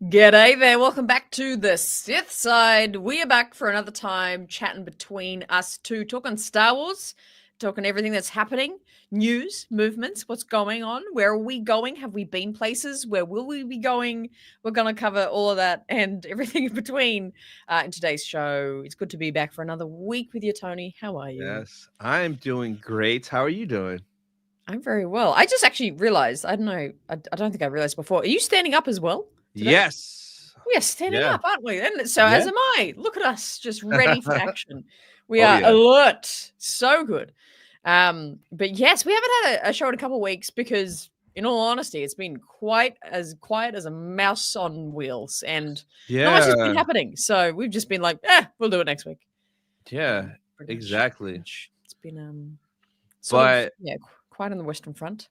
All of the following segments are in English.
G'day there, welcome back to the Sith Side. We are back for another time chatting between us two, talking Star Wars, talking everything that's happening, news, movements, what's going on, where are we going, have we been places, where will we be going? We're going to cover all of that and everything in between in today's show. It's good to be back for another week with you, Tony. How are you? Yes, I'm doing great. How are you doing? I'm very well. I just actually realized, I don't know, I don't think I realized before. Are you standing up as well today? Yes. We are standing Yeah. up, aren't we? And so Yeah. as am I. Look at us, just ready for action. We Oh are yeah. alert. So good. But yes, we haven't had a show in a couple of weeks because, in all honesty, it's been quite as quiet as a mouse on wheels, and not much has been Yeah. happening. So we've just been like, we'll do it next week. Yeah. Pretty much. Pretty Exactly. much. It's been sort of But quiet on the Western Front.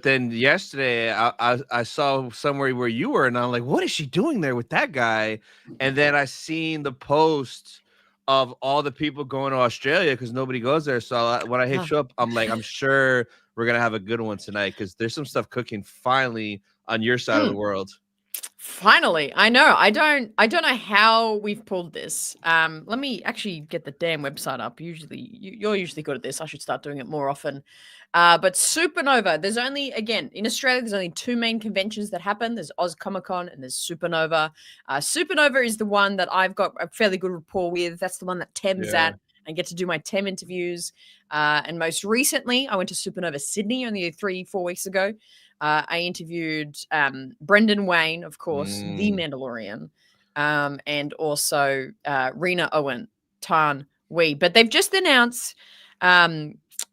then yesterday I saw somewhere where you were and I'm like, what is she doing there with that guy? And then I seen the post of all the people going to Australia because nobody goes there. So when I hit Ah. you up, I'm like, I'm sure we're gonna have a good one tonight because there's some stuff cooking finally on your side of the Mm. world. Finally, I know. I don't know how we've pulled this. Let me actually get the damn website up. Usually you're usually good at this. I should start doing it more often. But Supernova, there's only again in Australia, there's only two main conventions that happen. There's Oz Comic Con and there's Supernova. Supernova is the one that I've got a fairly good rapport with. That's the one that Tem's Yeah. at and get to do my Tem interviews. And most recently, I went to Supernova Sydney only 3-4 weeks ago. I interviewed Brendan Wayne, of course, the Mm. Mandalorian, and also Rena Owen, Tan Wee. But they've just announced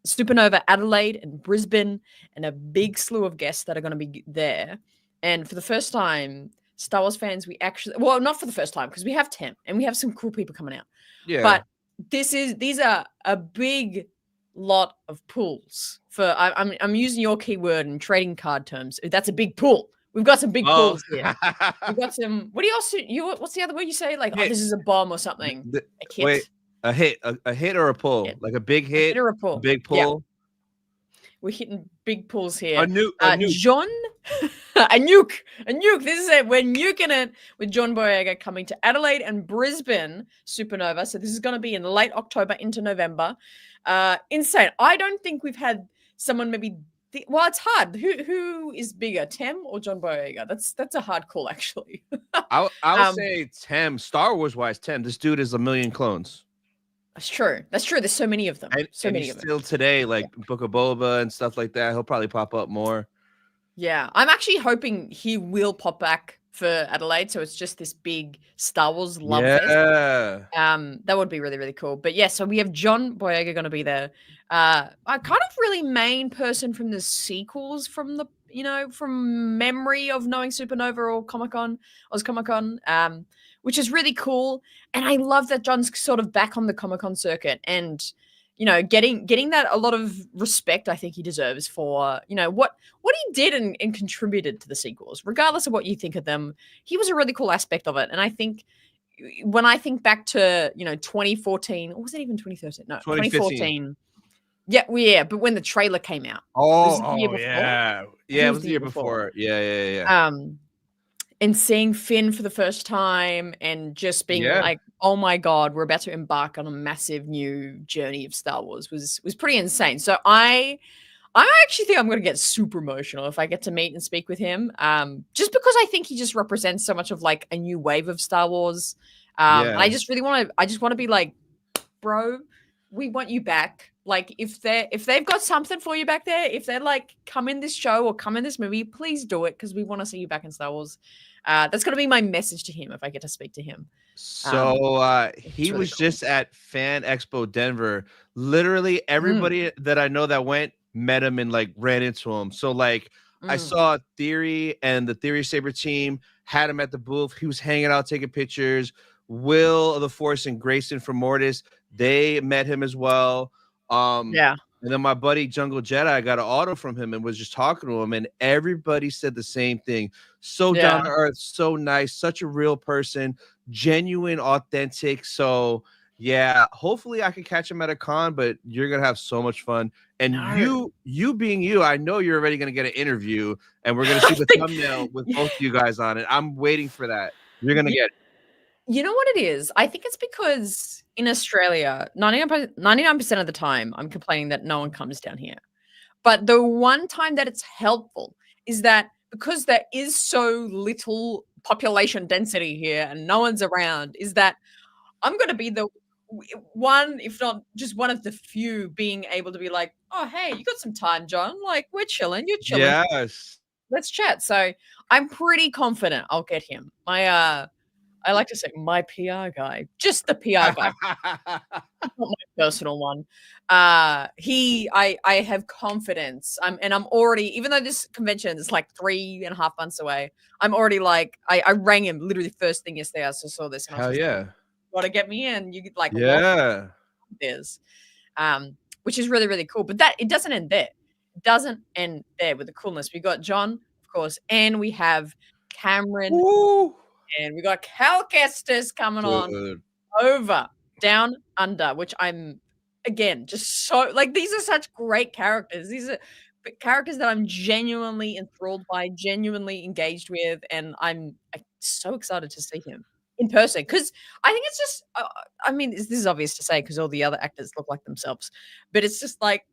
Supernova Adelaide and Brisbane and a big slew of guests that are going to be there. And for the first time, Star Wars fans, we actually, well, not for the first time, because we have Temp and we have some cool people coming out. Yeah. But these are a big lot of pools for I'm using your keyword in trading card terms. That's a big pool. We've got some big Oh. pools here. We've got some. What do you also what's the other word you say? Like, oh, Hit. this is a bomb or something. A kit. Wait, a hit or a pull? Hit. Like a big A hit hit, or a a pull. big Yeah. pull, We're hitting big pulls a here. nuke. John, a nuke. This is it. We're nuking it with John Boyega coming to Adelaide and Brisbane Supernova. So this is going to be in late October into November. Insane. I don't think we've had someone maybe. Well, it's hard. Who is bigger, Tem or John Boyega? That's a hard call, actually. I'll say Tem. Star Wars wise, Tem. This dude is a million clones, That's true. That's true. There's so many of them. So and many he's of them. still today Yeah. like Book of Boba and stuff like that. He'll probably pop up more. Yeah, I'm actually hoping he will pop back for Adelaide, so it's just this big Star Wars love fest. Yeah. That would be really, really cool. But yeah, so we have John Boyega going to be there. A kind of really main person from the sequels, from the from memory of knowing Supernova or Comic Con, Oz Comic Con, which is really cool. And I love that John's sort of back on the Comic Con circuit and getting that a lot of respect I think he deserves for what he did and contributed to the sequels, regardless of what you think of them. He was a really cool aspect of it, and I think when I think back to 2014, or was it even 2013? No, 2015. 2014. Yeah, but when the trailer came out, was it the year Oh before? yeah. I think Yeah, it it was was the the year year before. before. Yeah. And seeing Finn for the first time and just being Yeah. like, oh my God, we're about to embark on a massive new journey of Star Wars was pretty insane. So I actually think I'm going to get super emotional if I get to meet and speak with him. Just because I think he just represents so much of like a new wave of Star Wars. And Yeah. I just want to be like, bro, we want you back. Like if they've got something for you back there, if they're like, come in this show or come in this movie, please do it because we want to see you back in Star Wars. That's gonna be my message to him if I get to speak to him. So It's he really was cool. just at Fan Expo Denver. Literally Mm, everybody that I know that went met him and like ran into him. So like I mm. saw Theory and the Theory Saber team had him at the booth. He was hanging out, taking pictures. Will of the Force and Grayson from Mortis, they met him as well. Um, Yeah. and then my buddy Jungle Jedi got an auto from him and was just talking to him, and everybody said the same thing. So down Yeah. to earth, so nice, such a real person, genuine, authentic. So Yeah, hopefully I can catch him at a con, but you're gonna have so much fun. And No. you being you, I know you're already gonna get an interview, and we're gonna see I the think thumbnail with both of you guys on it. I'm waiting for that. You're gonna yeah, get you know what it is? I think it's because in Australia, 99% of the time, I'm complaining that no one comes down here. But the one time that it's helpful is that because there is so little population density here and no one's around, is that I'm gonna be the one, if not just one of the few being able to be like, "Oh, hey, you got some time, John? Like, we're chilling, you're chilling. yes. Let's chat." So I'm pretty confident I'll get him. I like to say my PR guy, just the PR guy, not my personal one. I have confidence. I'm already, even though this convention is like 3.5 months away, I'm already like, I rang him literally first thing yesterday. I saw this and I was Hell just like, yeah. "Gotta get me in." You could like lock Yeah. this, which is really, really cool. But that it doesn't end there. It doesn't end there with the coolness. We got John, of course, and we have Cameron, Woo! and we got Cal Kestis coming on Dude. over Down Under, which I'm again just so like these are such great characters. These are characters that I'm genuinely enthralled by, genuinely engaged with, and I'm so excited to see him in person because I think it's just. I mean, this is obvious to say because all the other actors look like themselves, but it's just like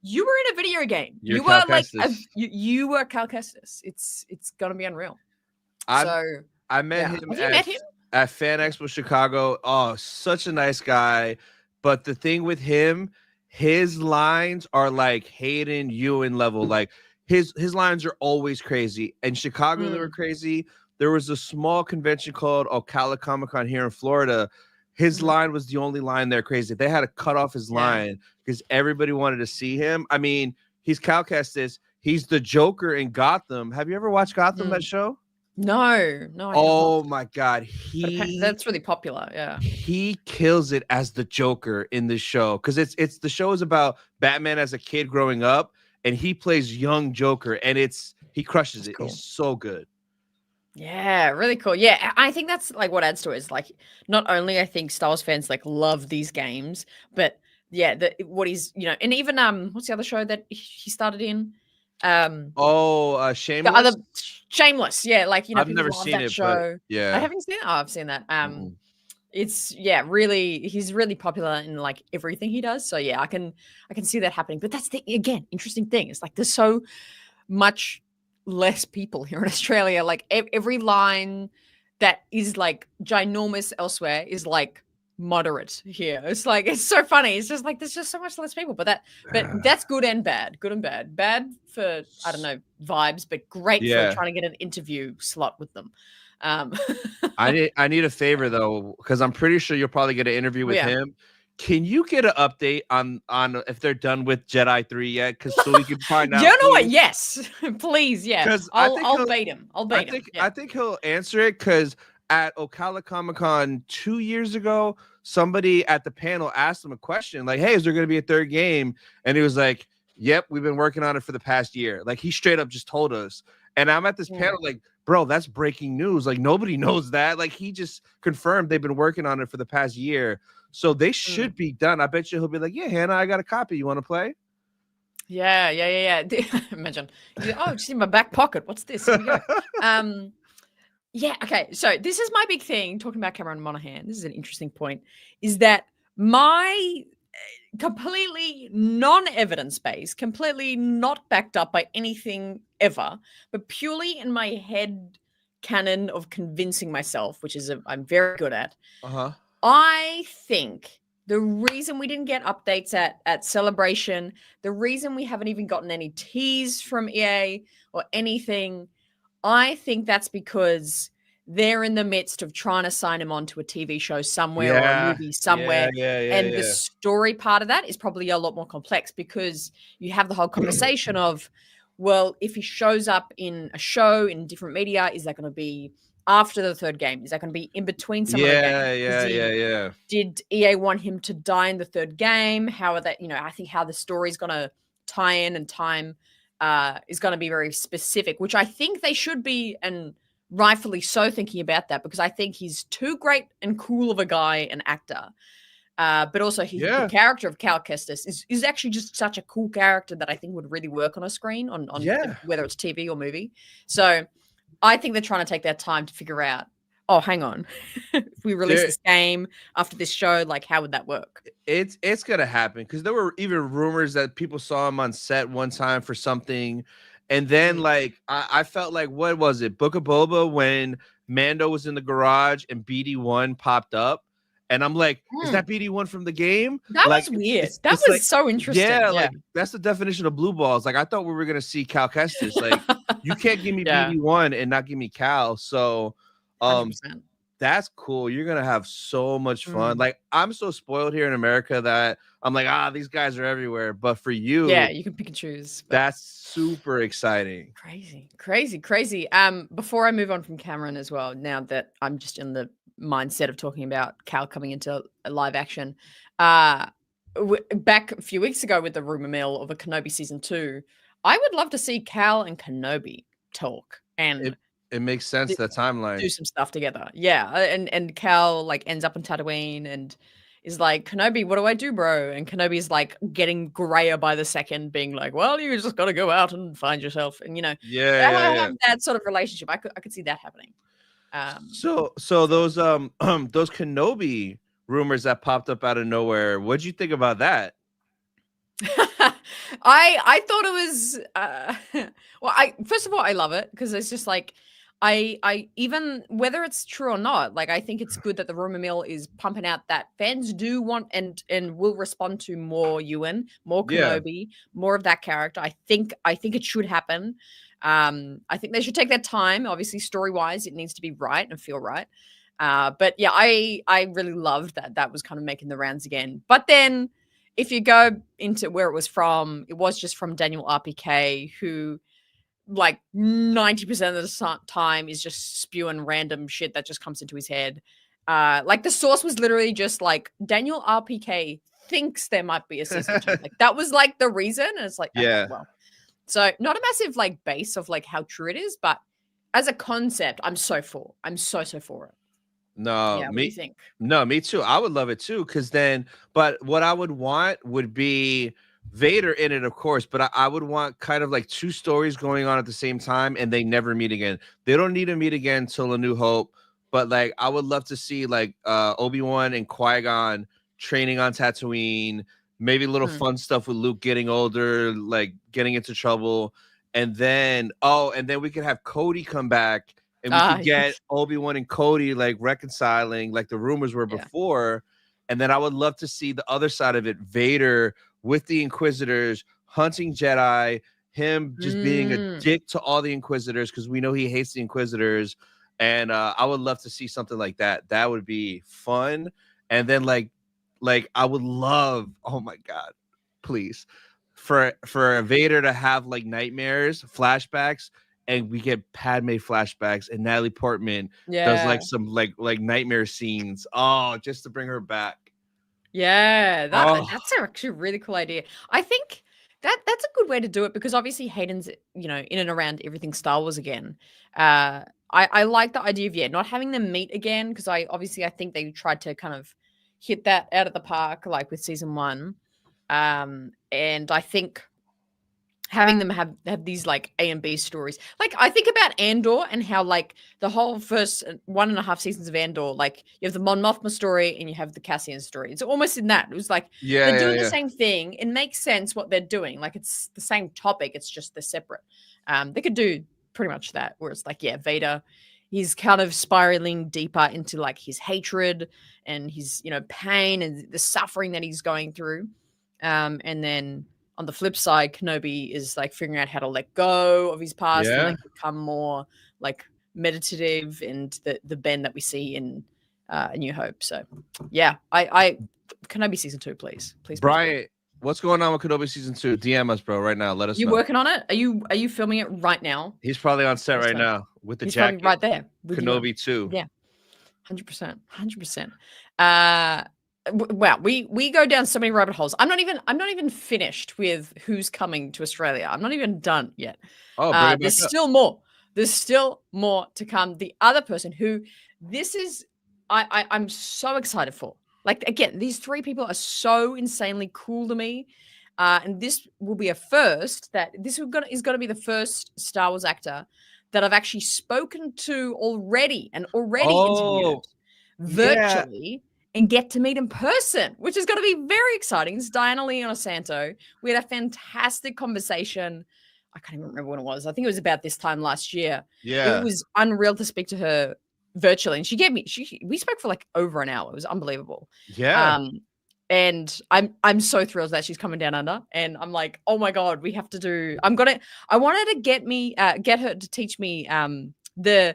you were in a video game. You're You were Cal like Kestis. you were Cal Kestis. It's gonna be unreal. I've So I met yeah, him have you met him? at Fan Expo Chicago. Oh, such a nice guy. But the thing with him, his lines are like Hayden Ewan level. Like his lines are always crazy. In Chicago, they were Mm, crazy. There was a small convention called Ocala Comic Con here in Florida. His mhm, line was the only line there crazy. They had to cut off his yeah. line because everybody wanted to see him. I mean, he's Cal Kestis. He's the Joker in Gotham. Have you ever watched Gotham, that Mm. show? No, no, I have not. Oh my god, But that's really popular, yeah. he kills it as the Joker in the show because it's the show is about Batman as a kid growing up, and he plays young Joker, and he crushes That's it. He's cool. so good. Yeah, really cool. Yeah, I think that's, like, what adds to it is, like, not only I think Star Wars fans, like, love these games, but, yeah, what he's and even, what's the other show that he started in? Um, Oh, the other Shameless. Shameless, yeah, like, I've people never love seen that it, but show. I yeah. haven't seen it? Oh, I've seen that. Mm-mm. It's yeah, really he's really popular in, like, everything he does, so, yeah, I can see that happening, but that's the again, interesting thing, it's like there's so much less people here in Australia. Like every line that is like ginormous elsewhere is like moderate here. It's like it's so funny. It's just like there's just so much less people. But that's good and bad. Good and bad. Bad for I don't know vibes, but great for Yeah. trying to get an interview slot with them. Um, I need a favor though, because I'm pretty sure you'll probably get an interview with yeah. him. Can you get an update on if they're done with Jedi 3 yet? Because so we can find You out know what? too. Yes, please. Yeah, Because I'll bait him. I'll I bait him. think Yeah. I think he'll answer it because at Ocala Comic Con 2 years ago, somebody at the panel asked him a question like, "Hey, is there going to be a third game?" And he was like, "Yep, we've been working on it for the past year." Like he straight up just told us. And I'm at this Mm, panel like, "Bro, that's breaking news. Like nobody knows that." Like he just confirmed they've been working on it for the past year, so they mm. should be done. I bet you he'll be like, "Yeah, Hannah, I got a copy. You want to play?" Yeah, yeah, yeah, yeah. Imagine. Oh, just in my back pocket. What's this? Here we go. Um, yeah, okay. So this is my big thing talking about Cameron Monaghan. This is an interesting point. Is that my completely non-evidence based, completely not backed up by anything ever, but purely in my head canon of convincing myself, which is I'm very good at. Uh-huh. I think the reason we didn't get updates at Celebration, the reason we haven't even gotten any teas from EA or anything, I think that's because they're in the midst of trying to sign him on to a TV show somewhere or a Yeah. movie Yeah, somewhere. yeah, yeah, And the yeah. story part of that is probably a lot more complex because you have the whole conversation of, well, if he shows up in a show in different media, is that going to be after the third game? Is that going to be in between some of the games? Yeah, yeah, yeah, yeah. Did EA want him to die in the third game? How are that? I think how the story's going to tie in and time is going to be very specific, which I think they should be, and rightfully so, thinking about that because I think he's too great and cool of a guy and actor But also the Yeah. character of Cal Kestis is actually just such a cool character that I think would really work on a screen on Yeah. whether it's TV or movie. So I think they're trying to take their time to figure out, oh, hang on. If we release There, this game after this show, like how would that work? it's gonna happen because there were even rumors that people saw him on set one time for something, and then Mm. like I felt like what was it, Book of Boba, when Mando was in the garage and BD1 popped up, and I'm like, is Mm. that BD1 from the game? That Like was weird. That it's like, was so interesting. yeah, Yeah. like that's the definition of blue balls. Like I thought we were gonna see Cal Kestis. Like you can't give me Yeah. BD1 and not give me Cal. So um 100%. that's cool. You're gonna have so much fun. Mm. Like I'm so spoiled here in America that I'm like, these guys are everywhere. But for Yeah, you, you can pick and choose. But that's super exciting. crazy, crazy, crazy. Before I move on from Cameron as well, now that I'm just in the mindset of talking about Cal coming into a live action, back a few weeks ago with the rumor mill of a Kenobi season 2, I would love to see Cal and Kenobi talk and It makes sense, the do timeline. some stuff together. Yeah, and Cal like ends up on Tatooine and is like, Kenobi, what do I do, bro? And Kenobi's like getting grayer by the second, being like, well, you just got to go out and find yourself, and Yeah, yeah, yeah. have that sort of relationship. I could see that happening. So those those Kenobi rumors that popped up out of nowhere, what'd you think about that? I thought it was well, I first of all I love it because it's just like I even whether it's true or not, like I think it's good that the rumor mill is pumping out that fans do want and will respond to more Ewan, more Yeah. Kenobi, more of that character. I think it should happen. I think they should take their time. Obviously, story wise, it needs to be right and feel right. But yeah, I really loved that was kind of making the rounds again. But then if you go into where it was just from Daniel RPK, who like 90% of the time is just spewing random shit that just comes into his head. Like the source was literally just like Daniel RPK thinks there might be a season 2. Like that was like the reason. And it's like, okay, Yeah. well. So not a massive like base of like how true it is, but as a concept, I'm so for. I'm so for it. No, Yeah, what do you think? no, me too. I would love it too, because then, but what I would want would be Vader in it, of course, but I would want kind of like two stories going on at the same time and they never meet again. They don't need to meet again till A New Hope, but like I would love to see like Obi-Wan and Qui-Gon training on Tatooine, maybe a little fun stuff with Luke getting older, like getting into trouble, and then we could have Cody come back and we could get Obi-Wan and Cody like reconciling like the rumors were before. And then I would love to see the other side of it, Vader with the Inquisitors hunting Jedi, him just being a dick to all the Inquisitors because we know he hates the Inquisitors. And I would love to see something like that. That would be fun. And then like I would love, oh my God, please, for Vader to have like nightmares, flashbacks, and we get Padme flashbacks, and Natalie Portman does like some like nightmare scenes. Oh, just to bring her back. Yeah, that's actually a really cool idea. I think that's a good way to do it because obviously Hayden's, in and around everything Star Wars again. I like the idea of not having them meet again because I think they tried to kind of hit that out of the park like with season 1. And I think having them have these like A and B stories. Like I think about Andor and how like the whole first 1.5 seasons of Andor, like you have the Mon Mothma story and you have the Cassian story. It's almost in that. It was like they're doing the same thing. It makes sense what they're doing. Like it's the same topic. It's just they're separate. They could do pretty much that. Where it's like, Vader, he's kind of spiraling deeper into like his hatred and his, pain and the suffering that he's going through. And then on the flip side, Kenobi is like figuring out how to let go of his past and like become more like meditative and the Ben that we see in A New Hope. So yeah, I Kenobi season 2, please. Brian, what's going on with Kenobi season 2? DM us, bro, right now. Let us know. You working on it? Are you filming it right now? He's probably on set right now with the jacket. Right there. Kenobi 2. Yeah. 100%. 100%. Wow, we go down so many rabbit holes. I'm not even finished with who's coming to Australia. I'm not even done yet. Oh, there's still more. There's still more to come. The other person who this is I'm so excited for. Like, again, these three people are so insanely cool to me. And this will be a first that this is gonna be the first Star Wars actor that I've actually spoken to already and already interviewed Oh, yeah. virtually and get to meet in person, which is going to be very exciting. This is Diana Lee Inosanto. We had a fantastic conversation. I can't even remember when it was. I think it was about this time last year. It Yeah. was unreal to speak to her virtually, and we spoke for like over an hour. It was unbelievable. Yeah. Um, and I'm so thrilled that she's coming down under, and I'm like, oh my god, we have to do. I wanted to get her to teach me the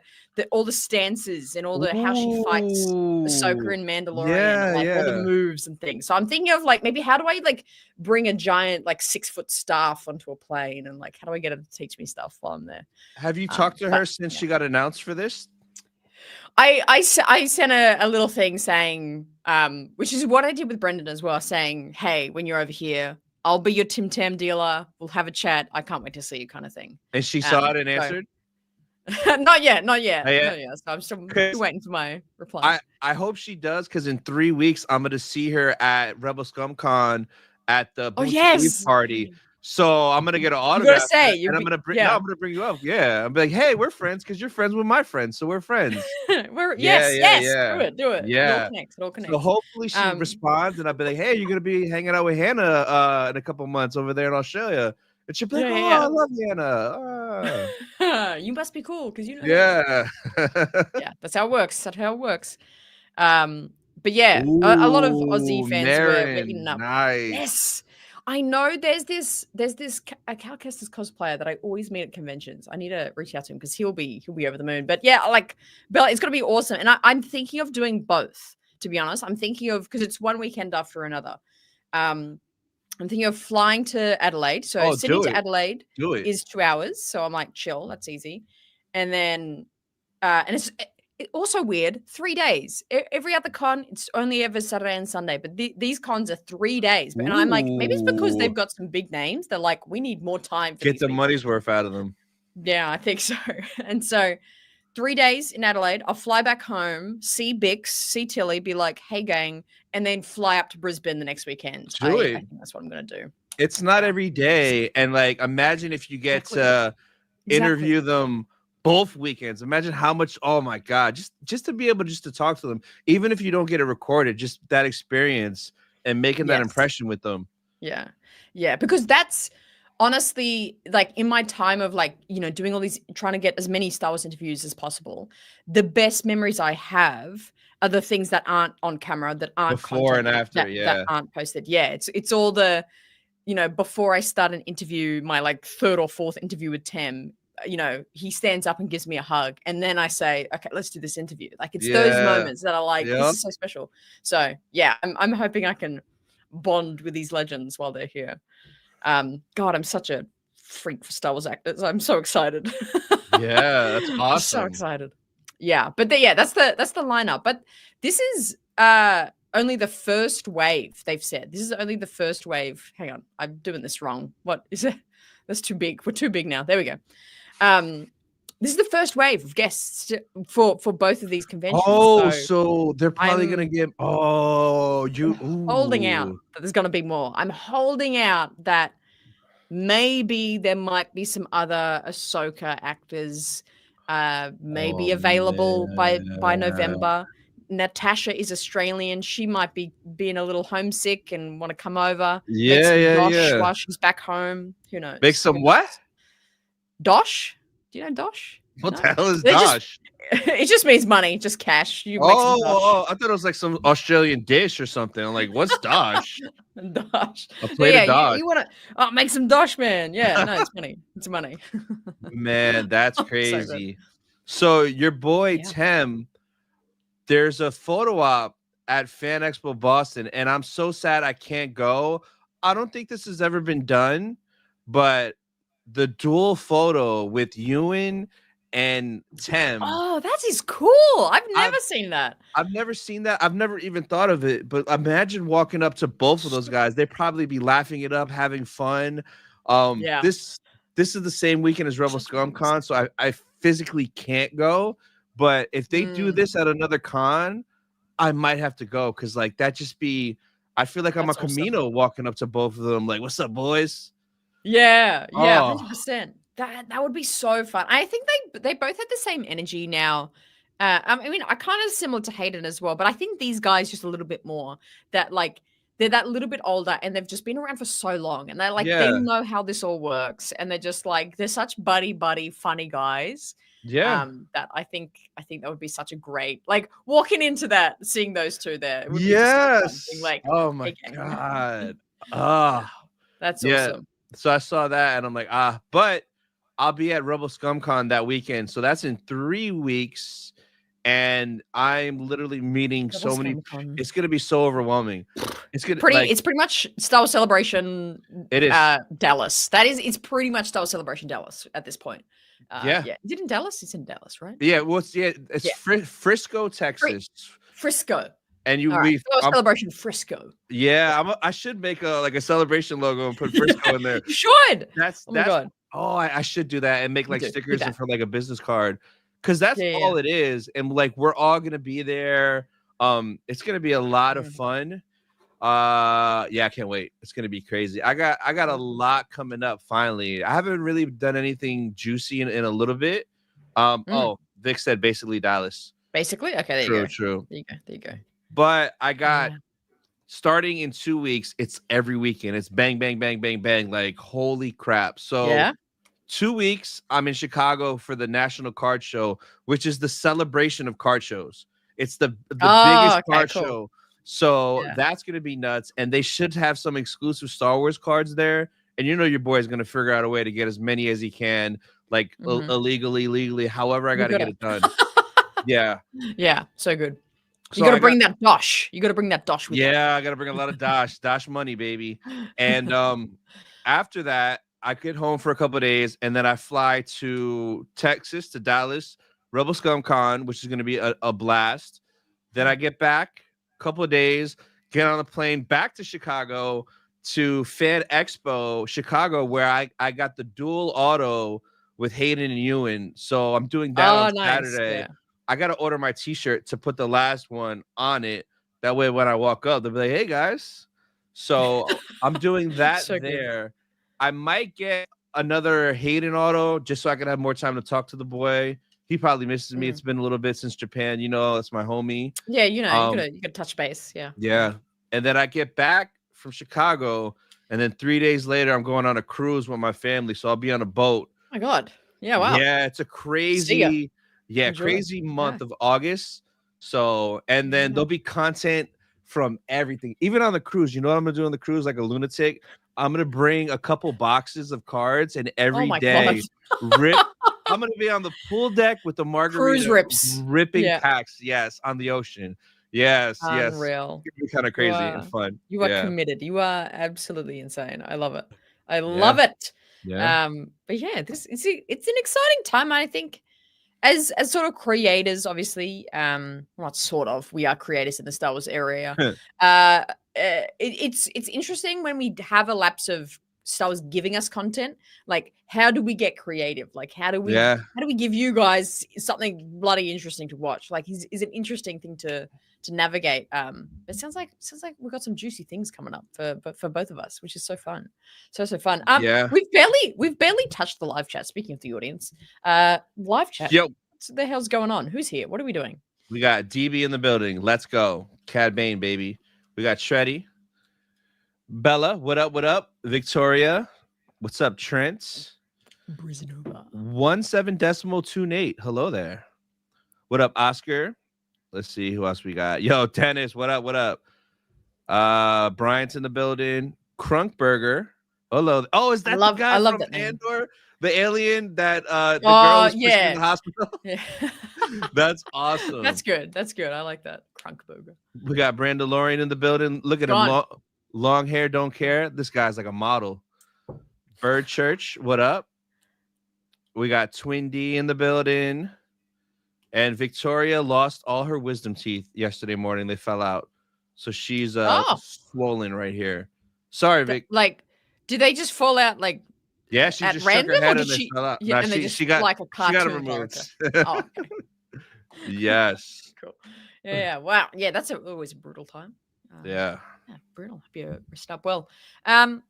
all the stances and all the how she fights Ahsoka Ooh. and Mandalorian and Yeah, like all the yeah. moves and things. So I'm thinking of like maybe how do I like bring a giant like 6-foot staff onto a plane and like how do I get her to teach me stuff while I'm there? Have you talked to But her since yeah. she got announced for this? I sent a little thing saying, which is what I did with Brendan as well, saying, hey, when you're over here, I'll be your Tim Tam dealer. We'll have a chat. I can't wait to see you, kind of thing. And she saw it and So answered? not yet, not yet, Oh, yeah. not yet. So I'm still 'Cause waiting for my reply. I hope she does, because in 3 weeks I'm gonna see her at Rebel Scum Con at the Oh Booster Leaf yes, party. So I'm gonna get an you gotta autograph say and I'm gonna yeah. bring you up. Yeah. I'm like, hey, we're friends because you're friends with my friends. So we're friends. Yeah, Yes, yeah, yes, yeah. do it. It all Yeah. connects. It all So connects. hopefully she responds and I'll be like, hey, you're gonna be hanging out with Hannah in a couple months over there in Australia. And she'll be like, oh, I Yeah. love Hannah. You must be cool because you know Hannah. Yeah. Yeah, that's how it works. That's how it works. But yeah, a lot of Aussie Ooh, fans were eating Marin. up. Nice. Yes, I know. There's a Cal Kestis cosplayer that I always meet at conventions. I need to reach out to him because he'll be over the moon. But yeah, like Bella, it's gonna be awesome. And I'm thinking of doing both. To be honest, I'm thinking of because it's one weekend after another. Um, I'm thinking of flying to Adelaide. So Oh, Sydney do to it. Adelaide Do it. is 2 hours. So I'm like, chill, that's easy. And then and it's also weird. 3 days. Every other con, it's only ever Saturday and Sunday. But these cons are 3 days. And I'm like, maybe it's because Ooh. they've got some big names. They're like, we need more time for Get these the people. money's worth out of them. Yeah, I think so. And so 3 days in Adelaide. I'll fly back home, see Bix, see Tilly, be like, hey, gang, and then fly up to Brisbane the next weekend. I think that's what I'm going to do. It's not Yeah. every day. And like, imagine if you get to interview them both weekends. Imagine how much, oh my God, just to be able just to talk to them, even if you don't get it recorded, just that experience and making that impression with them. Yeah. Yeah. Because that's honestly like in my time of like, you know, doing all these, trying to get as many Star Wars interviews as possible, the best memories I have are the things that aren't on camera, that aren't Before and content, after, that aren't posted. Yeah. It's all the, you know, before I start an interview, my like third or fourth interview with Tim, you know, he stands up and gives me a hug. And then I say, okay, let's do this interview. Like it's those moments that are like, this is so special. So yeah, I'm hoping I can bond with these legends while they're here. God, I'm such a freak for Star Wars actors. I'm so excited. Yeah, that's awesome. I'm so excited. Yeah, but that's the lineup. But this is only the first wave, they've said. This is only the first wave. Hang on, I'm doing this wrong. What is it? That's too big. We're too big now. There we go. This is the first wave of guests for both of these conventions. Oh, so they're probably gonna get holding out that there's gonna be more. I'm holding out that maybe there might be some other Ahsoka actors maybe available by November. Natasha is Australian. She might be being a little homesick and want to come over. Make some dosh while she's back home. Who knows? Make some what? Dosh? Do you know dosh? What the hell is dosh? It just means money, just cash. You make some dosh. I thought it was like some Australian dish or something. I'm like, what's dosh? Dosh. A plate of dosh. You want to make some dosh, man. Yeah, no, it's money. It's money. Man, that's crazy. So your boy Tim, there's a photo op at Fan Expo Boston, and I'm so sad I can't go. I don't think this has ever been done, but the dual photo with Ewan and Tim. Oh, that is cool. I've never seen that. I've never seen that. I've never even thought of it. But imagine walking up to both of those guys. They'd probably be laughing it up, having fun. This is the same weekend as Rebel Scum Con, so I physically can't go. But if they do this at another con, I might have to go because like that just be. I feel like I'm a That's awesome. Camino walking up to both of them, like, "What's up, boys?" Yeah, yeah, Oh, 100%. That would be so fun. I think they both had the same energy now. I mean, I kind of similar to Hayden as well, but I think these guys just a little bit more that like they're that little bit older and they've just been around for so long and they're like they yeah, know how this all works and they're just like they're such buddy funny guys. yeah, That I think that would be such a great like walking into that seeing those two there. It would be just so fun being yes. like, Oh hey my gang. god. Yeah, Ah, that's yeah. awesome. So I saw that and I'm like, but I'll be at Rebel ScumCon that weekend. So that's in 3 weeks. And I'm literally meeting Double so many. ScumCon. It's gonna be so overwhelming. It's gonna Pretty like it's pretty much Star Wars Celebration, it is. Dallas. It's pretty much Star Wars Celebration Dallas at this point. Yeah. Yeah. Is it in Dallas? It's in Dallas, right? Yeah. It's Yeah. Frisco, Texas. Frisco. And you All right. we Star Wars Celebration Frisco. yeah, I should make a celebration logo and put Frisco in there. You should. That's Oh my god. oh, I should do that and make You like do stickers and that. for like a business card. Cause that's Yeah, yeah. all it is. And like we're all gonna be there. It's gonna be a lot of fun. Yeah, I can't wait. It's gonna be crazy. I got a lot coming up finally. I haven't really done anything juicy in a little bit. Oh, Vic said basically Dallas. Basically? Okay, there you True, go. true. There you go. But I got starting in 2 weeks, it's every weekend. It's bang, bang, bang, bang, bang. Like, holy crap. So Yeah. 2 weeks, I'm in Chicago for the National Card Show, which is the celebration of card shows. It's the biggest card show. So that's gonna be nuts. And they should have some exclusive Star Wars cards there. And you know your boy is gonna figure out a way to get as many as he can, like illegally, legally, however I gotta get it done. Yeah. Yeah, so good. So You gotta bring that dosh. You gotta bring that dosh with you. Yeah, I gotta bring a lot of dash money, baby. And after that, I get home for a couple of days, and then I fly to Texas, to Dallas, Rebel Scum Con, which is gonna be a blast. Then I get back a couple of days, get on a plane back to Chicago to Fan Expo Chicago, where I got the dual auto with Hayden and Ewan. So I'm doing that on Saturday. Yeah. I got to order my t-shirt to put the last one on it. That way, when I walk up, they'll be like, "Hey, guys." So I'm doing that there. Good. I might get another Hayden auto just so I can have more time to talk to the boy. He probably misses me. It's been a little bit since Japan. You know, that's my homie. Yeah, you know, you gotta touch base. Yeah. Yeah. And then I get back from Chicago, and then 3 days later, I'm going on a cruise with my family. So I'll be on a boat. Oh my God. Yeah, wow. Yeah, it's a crazy... Yeah, crazy month of August. So, and then there'll be content from everything, even on the cruise. You know what I'm gonna do on the cruise, like a lunatic? I'm gonna bring a couple boxes of cards, and every day rip. I'm gonna be on the pool deck with the margarita, cruise rips, ripping packs. Yes, on the ocean. Yes, unreal. It's gonna be kind of crazy and fun. You are committed. You are absolutely insane. I love it. I love it. Yeah. But yeah, it's an exciting time. I think. As sort of creators, obviously, not sort of, we are creators in the Star Wars area. It's interesting when we have a lapse of Star Wars giving us content. Like, how do we get creative? Like, how do we give you guys something bloody interesting to watch? Like, is an interesting thing to navigate. It sounds like we've got some juicy things coming up for both of us, which is so fun. So fun. We've barely touched the live chat. Speaking of the audience, live chat. Yep. What the hell's going on? Who's here? What are we doing? We got DB in the building. Let's go. Cad Bane, baby. We got Shreddy. Bella, what up? What up? Victoria. What's up, Trent? Brisanova. 17.28. Hello there. What up, Oscar? Let's see who else we got. Yo, Tennis, what up? What up? Bryant's in the building. Crunkburger. Hello. Oh, is that the guy from Andor? The alien that the girl was pushing in the hospital? Yeah. That's awesome. That's good. I like that. Crunkburger. We got Brandalorian in the building. Look at him. Long hair, don't care. This guy's like a model. Bird Church, what up? We got Twin D in the building. And Victoria lost all her wisdom teeth yesterday morning. They fell out. So she's swollen right here. Sorry, Vic. Like, did they just fall out like yeah, she just shook her head and they fell out. Yeah, no, she got like a cartoon removed. Oh, okay. Yes. Cool. Yeah. Wow. Yeah, that's always a brutal time. Yeah. Yeah, brutal. Hope you rest up well. Um,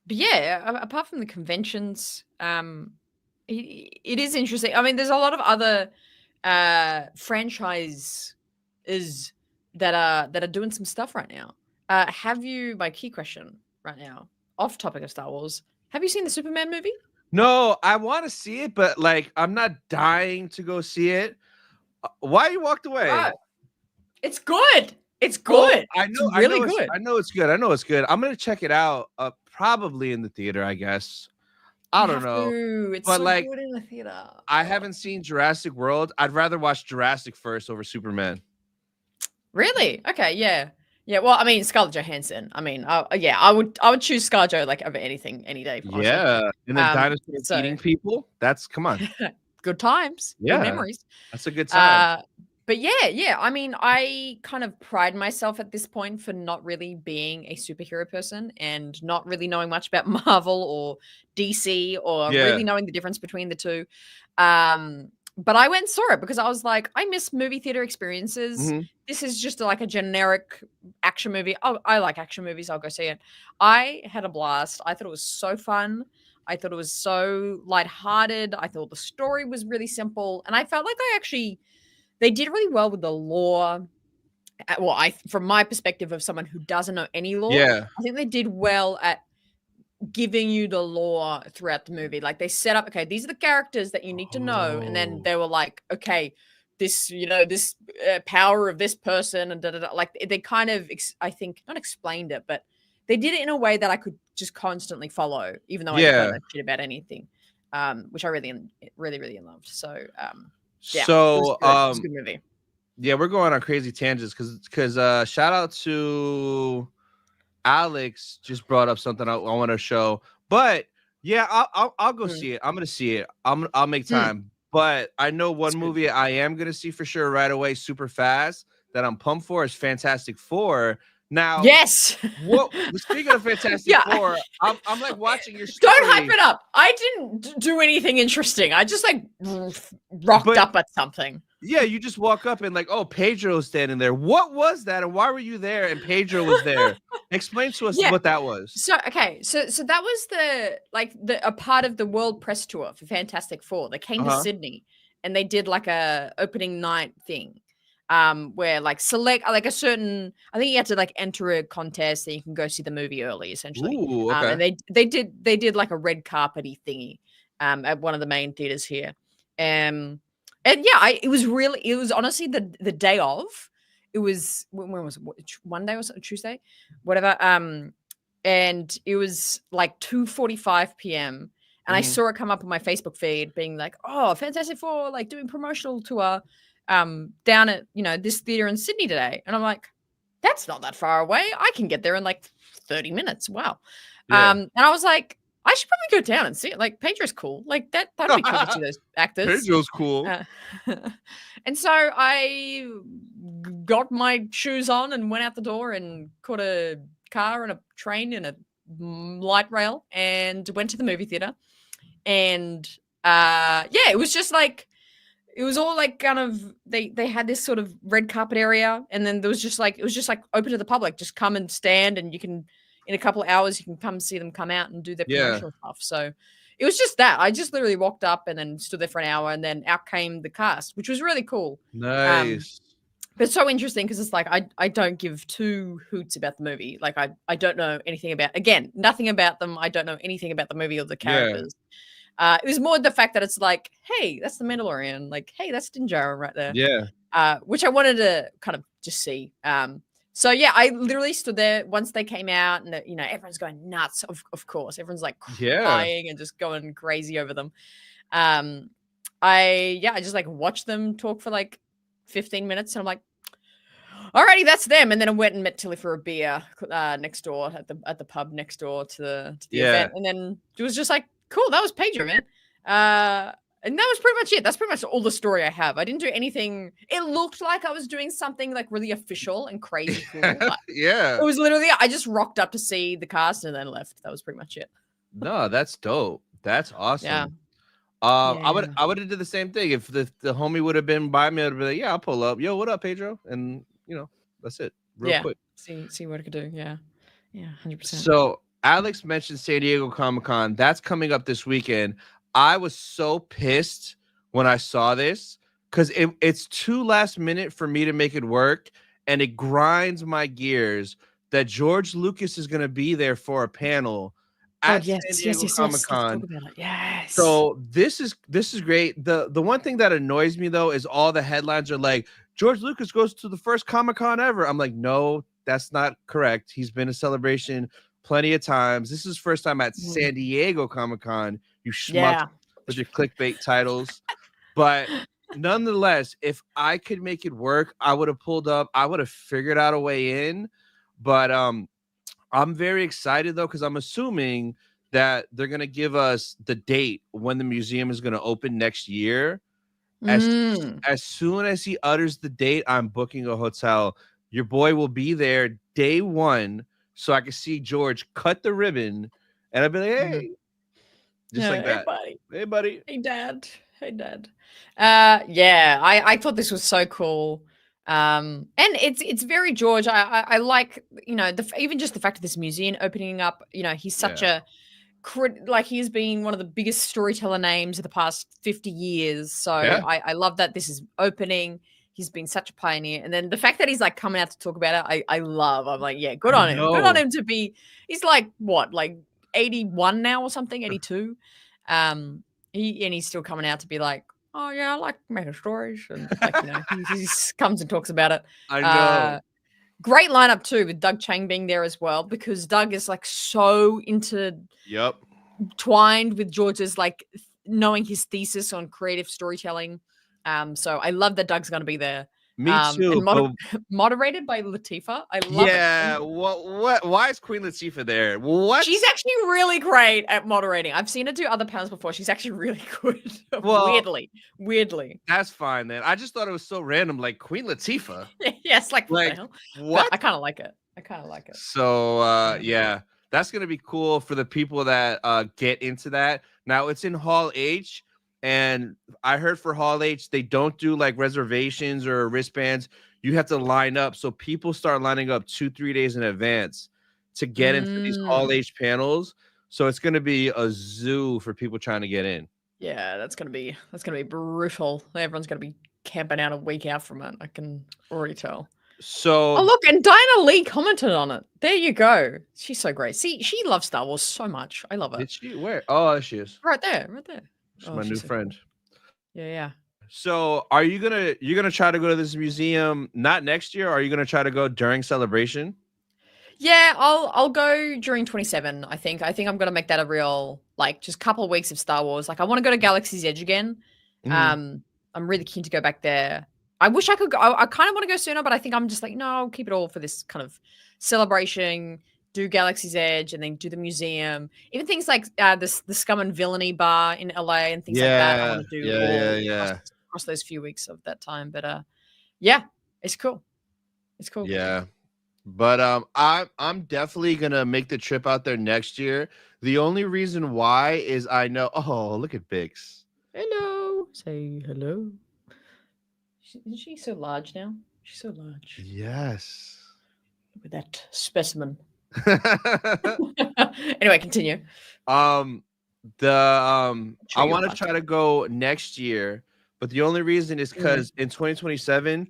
but yeah, apart from the conventions, it is interesting. I mean, there's a lot of other franchises that are doing some stuff right now. Have you? My key question right now, off topic of Star Wars, have you seen the Superman movie? No, I want to see it, but like I'm not dying to go see it. Why you walked away? Bro, it's good. It's Well, good. I It's know, I really know, it's, good. I know it's good. I know it's good. I'm gonna check it out. Probably in the theater, I guess. I You don't have know, to. It's but so like good in the theater. I Oh. haven't seen Jurassic World. I'd rather watch Jurassic first over Superman. Really? Okay, yeah. Yeah, well, I mean, Scarlett Johansson. I mean, yeah, I would choose ScarJo like over anything any day, honestly. Yeah, and then dinosaurs So eating people. That's come on. good times, good Yeah, memories. that's a good time. Uh, but yeah. I mean, I kind of pride myself at this point for not really being a superhero person and not really knowing much about Marvel or DC or Yeah. really knowing the difference between the two. But I went and saw it because I was like, I miss movie theater experiences. Mhm. This is just like a generic action movie. Oh, I like action movies. I'll go see it. I had a blast. I thought it was so fun. I thought it was so lighthearted. I thought the story was really simple. And I felt like they did really well with the lore. Well, from my perspective of someone who doesn't know any lore, Yeah. I think they did well at giving you the lore throughout the movie. Like they set up, okay, these are the characters that you need to know, and then Oh. they were like, okay, this power of this person, and da da da. Like they kind of, I think, not explained it, but they did it in a way that I could just constantly follow, even though I don't Yeah. know shit about anything, which I really loved. So, yeah, it was So, good. It was a good movie. yeah, we're going on crazy tangents because shout out to Alex just brought up something I want to show. But yeah, I'll go see it. I'm gonna see it. I'll make time. But I know one movie I am gonna see for sure right away, super fast, that I'm pumped for is Fantastic Four. Now, yes. what? Speaking of Fantastic Four, I'm like watching your story. Don't hype it up. I didn't do anything interesting. I just like rocked up at something. Yeah, you just walk up and like, oh, Pedro's standing there. What was that, and why were you there? And Pedro was there. Explain to us what that was. So okay, so that was a part of the world press tour for Fantastic Four. They came to Sydney and they did like a opening night thing. Where like select like a certain, I think you had to like enter a contest and you can go see the movie early, essentially. Ooh, okay. And they did like a red carpety thingy at one of the main theaters here. And yeah, it was honestly the day of. It was when was it? One day, was it Tuesday? Whatever. And it was like 2:45 p.m. And I saw it come up on my Facebook feed being like, oh, Fantastic Four, like doing promotional tour down at, this theater in Sydney today. And I'm like, that's not that far away. I can get there in like 30 minutes. Wow. Yeah. And I was like, I should probably go down and see it. Like, Pedro's cool. Like, that'd be cool to see those actors. Pedro's cool. And so I got my shoes on and went out the door and caught a car and a train and a light rail and went to the movie theater. And yeah, it was just like, it was all like kind of, they had this sort of red carpet area, and then it was just like open to the public. Just come and stand, and you can, in a couple of hours, you can come see them come out and do their promotional stuff. So it was just that. I just literally walked up and then stood there for an hour, and then out came the cast, which was really cool. Nice. But it's so interesting because it's like I don't give two hoots about the movie. Like I don't know anything about, again, nothing about them. I don't know anything about the movie or the characters. It was more the fact that it's like, hey, that's the Mandalorian. Like, hey, that's Din Djarin right there. Yeah. Which I wanted to kind of just see. So yeah, I literally stood there once they came out, and everyone's going nuts. Of course, everyone's like crying and just going crazy over them. I just like watched them talk for like 15 minutes, and I'm like, alrighty, that's them. And then I went and met Tilly for a beer next door at the pub next door to the event, and then it was just like, cool, that was Pedro, man. And that was pretty much it. That's pretty much all the story I have. I didn't do anything. It looked like I was doing something like really official and crazy cool. Yeah. It was literally, I just rocked up to see the cast and then left. That was pretty much it. No, that's dope. That's awesome. Yeah. I would have did the same thing if the homie would have been by me. I'd be like, yeah, I'll pull up. Yo, what up, Pedro? And that's it, real Yeah. quick. See what I could do. Yeah. Yeah. 100%. So Alex mentioned San Diego Comic Con. That's coming up this weekend. I was so pissed when I saw this because it's too last minute for me to make it work, and it grinds my gears that George Lucas is going to be there for a panel God, at yes, San yes, Diego yes, Comic yes. Let's Con. talk about it. Yes. So this is great. The one thing that annoys me though is all the headlines are like George Lucas goes to the first Comic Con ever. I'm like, no, that's not correct. He's been to Celebration plenty of times. This is his first time at Mm. San Diego Comic Con. You schmuck Yeah. with your clickbait titles, but nonetheless, if I could make it work, I would have pulled up. I would have figured out a way in, but I'm very excited though, because I'm assuming that they're gonna give us the date when the museum is gonna open next year. As Mm. as soon as he utters the date, I'm booking a hotel. Your boy will be there day one, so I can see George cut the ribbon, and I'll be like, Mhm. hey, just Yeah. like Hey, that. buddy. Hey, buddy. Hey, Dad. Hey, Dad. Yeah, I thought this was so cool. And it's very George. I like, even just the fact of this museum opening up. He's such Yeah. a like he's been one of the biggest storyteller names of the past 50 years. So Yeah. I love that this is opening. He's been such a pioneer. And then the fact that he's like coming out to talk about it, I love. I'm like, yeah, good I on him. Good on know. him to be, he's like what, like 81 now or something, 82. He's still coming out to be like, oh yeah, I like making stories. And like, he comes and talks about it. I know. Uh Great lineup too, with Doug Chang being there as well, because Doug is like so Yep. intertwined with George's like knowing his thesis on creative storytelling. So I love that Doug's going to be there. Me too. And But moderated by Latifah. I love it. yeah, what? Why is Queen Latifah there? What? She's actually really great at moderating. I've seen her do other panels before. She's actually really good. Well, Weirdly. that's fine then. I just thought it was so random, like Queen Latifah. Yes, like what the Like hell? But what? I kind of like it. So Yeah. yeah, that's gonna be cool for the people that get into that. Now it's in Hall H, and I heard for Hall H they don't do like reservations or wristbands. You have to line up. So people start lining up 2-3 days in advance to get into these Hall Mm. H panels. So it's gonna be a zoo for people trying to get in. Yeah, that's gonna be brutal. Everyone's gonna be camping out a week out from it. I can already tell. Oh, So look, and Diana Lee commented on it. There you go. She's so great. See, she loves Star Wars so much. I love it. did she where? Oh, there she is. Right there, right there. She's Oh, my new she's so cool. friend. Yeah. So are you're gonna try to go to this museum not next year? Or are you gonna try to go during Celebration? Yeah, I'll go during 27, I think. I think I'm gonna make that a real like just couple of weeks of Star Wars. Like I want to go to Galaxy's Edge again. Mhm. I'm really keen to go back there. I wish I could go. I kind of want to go sooner, but I think I'm just like, no, I'll keep it all for this kind of celebration. Do Galaxy's Edge and then do the museum. Even things like the Scum and Villainy bar in LA and things like that. I want to do all across those few weeks of that time. But yeah, it's cool. It's cool. Yeah. But I'm definitely gonna make the trip out there next year. The only reason why is I know. Oh, look at Bix. Hello. Say hello. Isn't she so large now? She's so large. Yes. Look at that specimen. Anyway, continue. I want to try to go next year, but the only reason is because in 2027,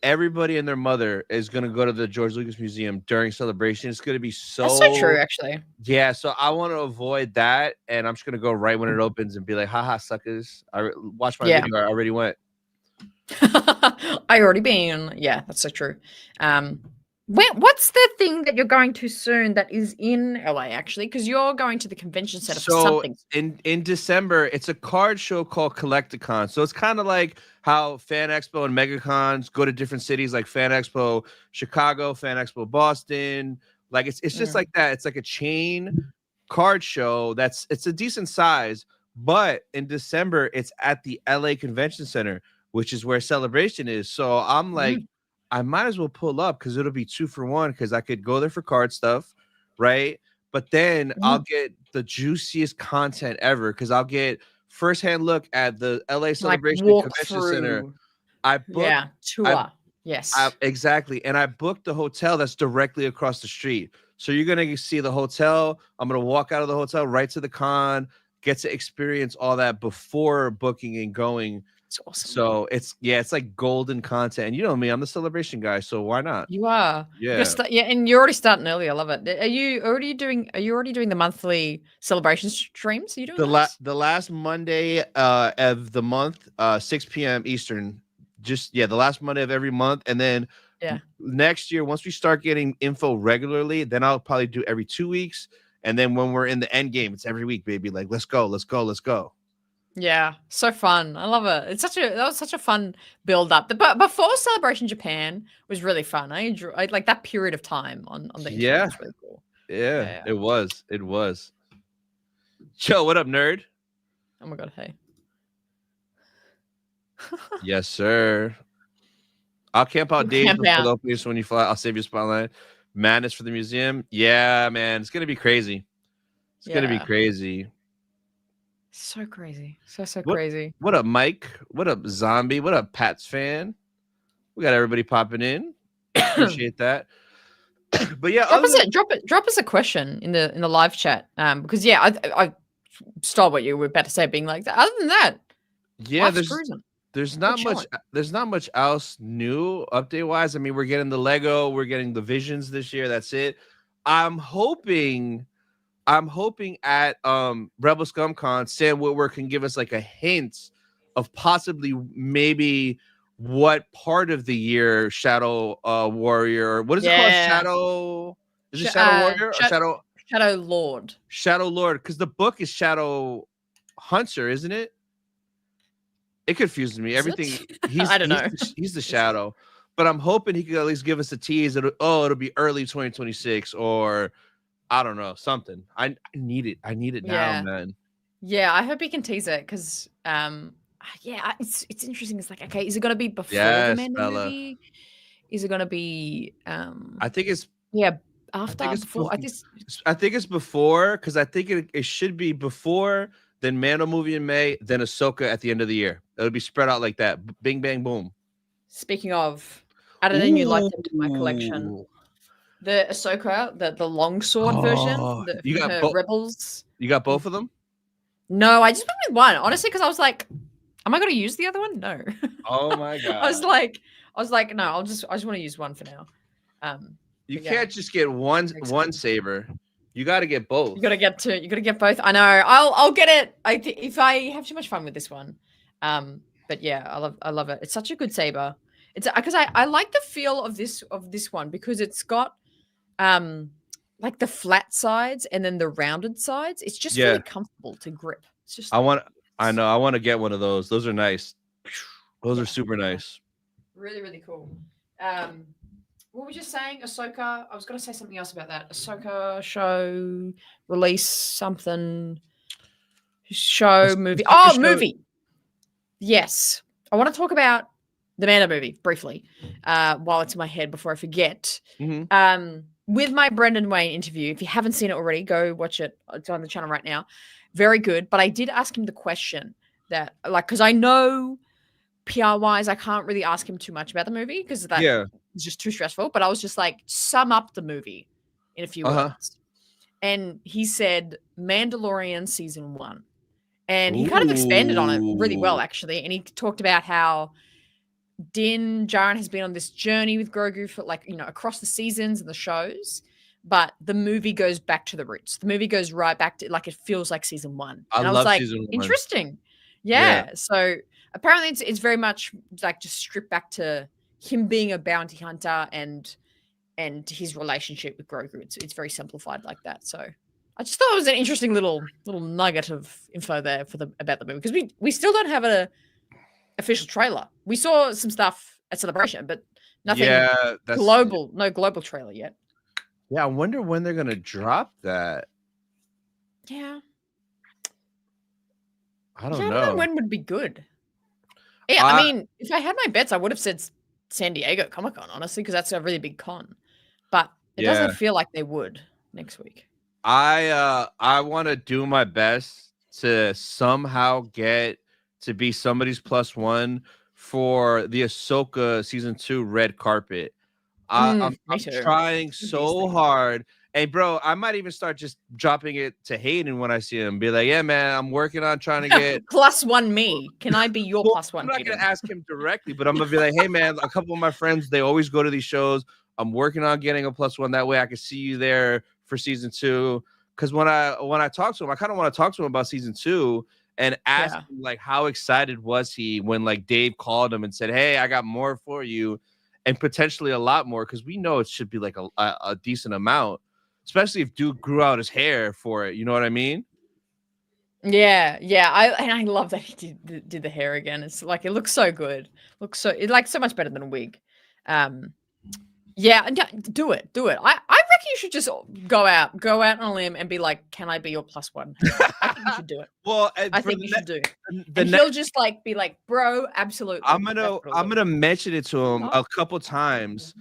everybody and their mother is gonna go to the George Lucas Museum during Celebration. It's gonna be That's so true, actually. Yeah, so I want to avoid that, and I'm just gonna go right when it opens and be like, haha, suckers. Watch my video. I already went. I already been. Yeah, that's so true. What's the thing that you're going to soon that is in LA actually? Because you're going to the convention center for something. In December, it's a card show called Collecticon. So it's kind of like how Fan Expo and MegaCons go to different cities, like Fan Expo Chicago, Fan Expo Boston. Like it's just like that. It's like a chain card show it's a decent size, but in December it's at the LA Convention Center, which is where Celebration is. So I'm like, I might as well pull up because it'll be 2 for 1 because I could go there for card stuff, right? But then I'll get the juiciest content ever because I'll get firsthand look at the LA Like Celebration walk Convention Center. through. I booked Yeah, I tour. Yes. exactly. And I booked the hotel that's directly across the street. So you're gonna see the hotel. I'm gonna walk out of the hotel right to the con, get to experience all that before booking and going. It's awesome. So it's like golden content. And you know me, I'm the celebration guy. So why not? You are. Yeah. Yeah, and you're already starting early. I love it. Are you already doing the monthly celebration streams? Are you doing those? The last Monday of the month, 6 p.m. Eastern. Just the last Monday of every month. And then Yeah. next year, once we start getting info regularly, then I'll probably do every 2 weeks. And then when we're in the end game, it's every week, baby. Like, let's go, let's go, let's go. Yeah, so fun. I love it. That was such a fun build up. But before Celebration Japan was really fun. I like that period of time on the internet. Yeah. Was really cool. Yeah, it was. It was. Joe, what up, nerd? Oh my god, hey. Yes, sir. I'll camp out days Camp before out. the opening, so when you fly, I'll save your spotlight. Madness for the museum. Yeah, man. It's gonna be crazy. It's gonna be crazy. So crazy. So What, crazy. What up, Mike? What up, Zombie? What up, Pats fan? We got everybody popping in. Appreciate that. But yeah, drop us a question in the live chat. Because I stole what you were about to say, being like that. Other than that, yeah, there's not much else new update wise. I mean, we're getting the Lego, we're getting the Visions this year. That's it. I'm hoping at Rebel Scum Con, Sam Witwer can give us like a hint of possibly maybe what part of the year Shadow Warrior, what is it called? Shadow, is it Shadow Warrior or Shadow Lord? Shadow Lord, because the book is Shadow Hunter, isn't it? It confuses me. Everything. I don't know. He's the Shadow, but I'm hoping he could at least give us a tease. It'll be early 2026 or I don't know, something. I need it. I need it now, man. Yeah, I hope he can tease it because it's interesting. It's like, okay, is it gonna be before the Mando movie? Is it gonna be I think it's after before? I think it's before, because I think it should be before, then Mando movie in May, then Ahsoka at the end of the year. It'll be spread out like that. Bing bang boom. Speaking of, added a new light to my collection. The Ahsoka, the longsword version, you got Rebels. You got both of them? No, I just went with one, honestly, because I was like, am I going to use the other one? No. Oh my god. I was like, no, I just want to use one for now. You can't just get one saber. You got to get both. You got to get both. I know. I'll get it. If I have too much fun with this one. But yeah, I love it. It's such a good saber. It's because I like the feel of this one because it's got like the flat sides and then the rounded sides. It's just really comfortable to grip. It's just I want to get one of those. Those are nice. Those are super nice. Really, really cool. What were you just saying? Ahsoka. I was going to say something else about that. Ahsoka show release something. Show movie. Movie. Yes, I want to talk about the Mando movie briefly while it's in my head before I forget. Mm-hmm. With my Brendan Wayne interview, if you haven't seen it already, go watch it. It's on the channel right now. Very good. But I did ask him the question that, like, because I know PR-wise, I can't really ask him too much about the movie because that is just too stressful. But I was just like, sum up the movie in a few words. And he said Mandalorian season 1. And he kind of expanded on it really well, actually. And he talked about how Din Djarin has been on this journey with Grogu for across the seasons and the shows, but the movie goes back to the roots. The movie goes right back to it feels like season 1. And I was like, season 1. Interesting. Yeah. So apparently it's very much like just stripped back to him being a bounty hunter and his relationship with Grogu. It's very simplified like that. So I just thought it was an interesting little nugget of info there about the movie because we still don't have a official trailer. We saw some stuff at Celebration, but nothing global. No global trailer yet. Yeah, I wonder when they're gonna drop that. Yeah, I don't know. When would be good? Yeah, I mean, if I had my bets, I would have said San Diego Comic-Con, honestly, because that's a really big con. But it doesn't feel like they would next week. I want to do my best to somehow get to be somebody's +1 for the Ahsoka season 2 red carpet. Me I'm too. trying The so beastie. hard. Hey, bro, I might even start just dropping it to Hayden when I see him. Be like, yeah, man, I'm working on trying to get. +1 me. Can I be your Well, +1, I'm not gonna Hayden? ask him directly, but I'm gonna be like, hey, man, a couple of my friends, they always go to these shows. I'm working on getting a +1. That way, I can see you there for season 2. Because when I talk to him, I kind of want to talk to him about season 2 and ask Yeah. him like how excited was he when like Dave called him and said, hey, I got more for you, and potentially a lot more, because we know it should be like a decent amount, especially if Duke grew out his hair for it. You know what I mean? Yeah, yeah. I love that he did the hair again. It's like it looks so good. It like so much better than a wig. Um, yeah, and do it, do it. I reckon you should just go out on a limb and be like, "Can I be your +1, Hayden?" I think you should do it. Well, I for think you should do it. the And next. he'll just like be like, "Bro, absolutely." That's what he'll I'm do. gonna mention it to him a couple times,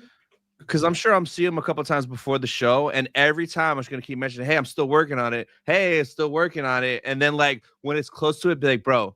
because I'm sure I'm seeing him a couple times before the show, and every time I'm just gonna keep mentioning, "Hey, I'm still working on it. Hey, it's still working on it." And then like when it's close to it, be like, "Bro,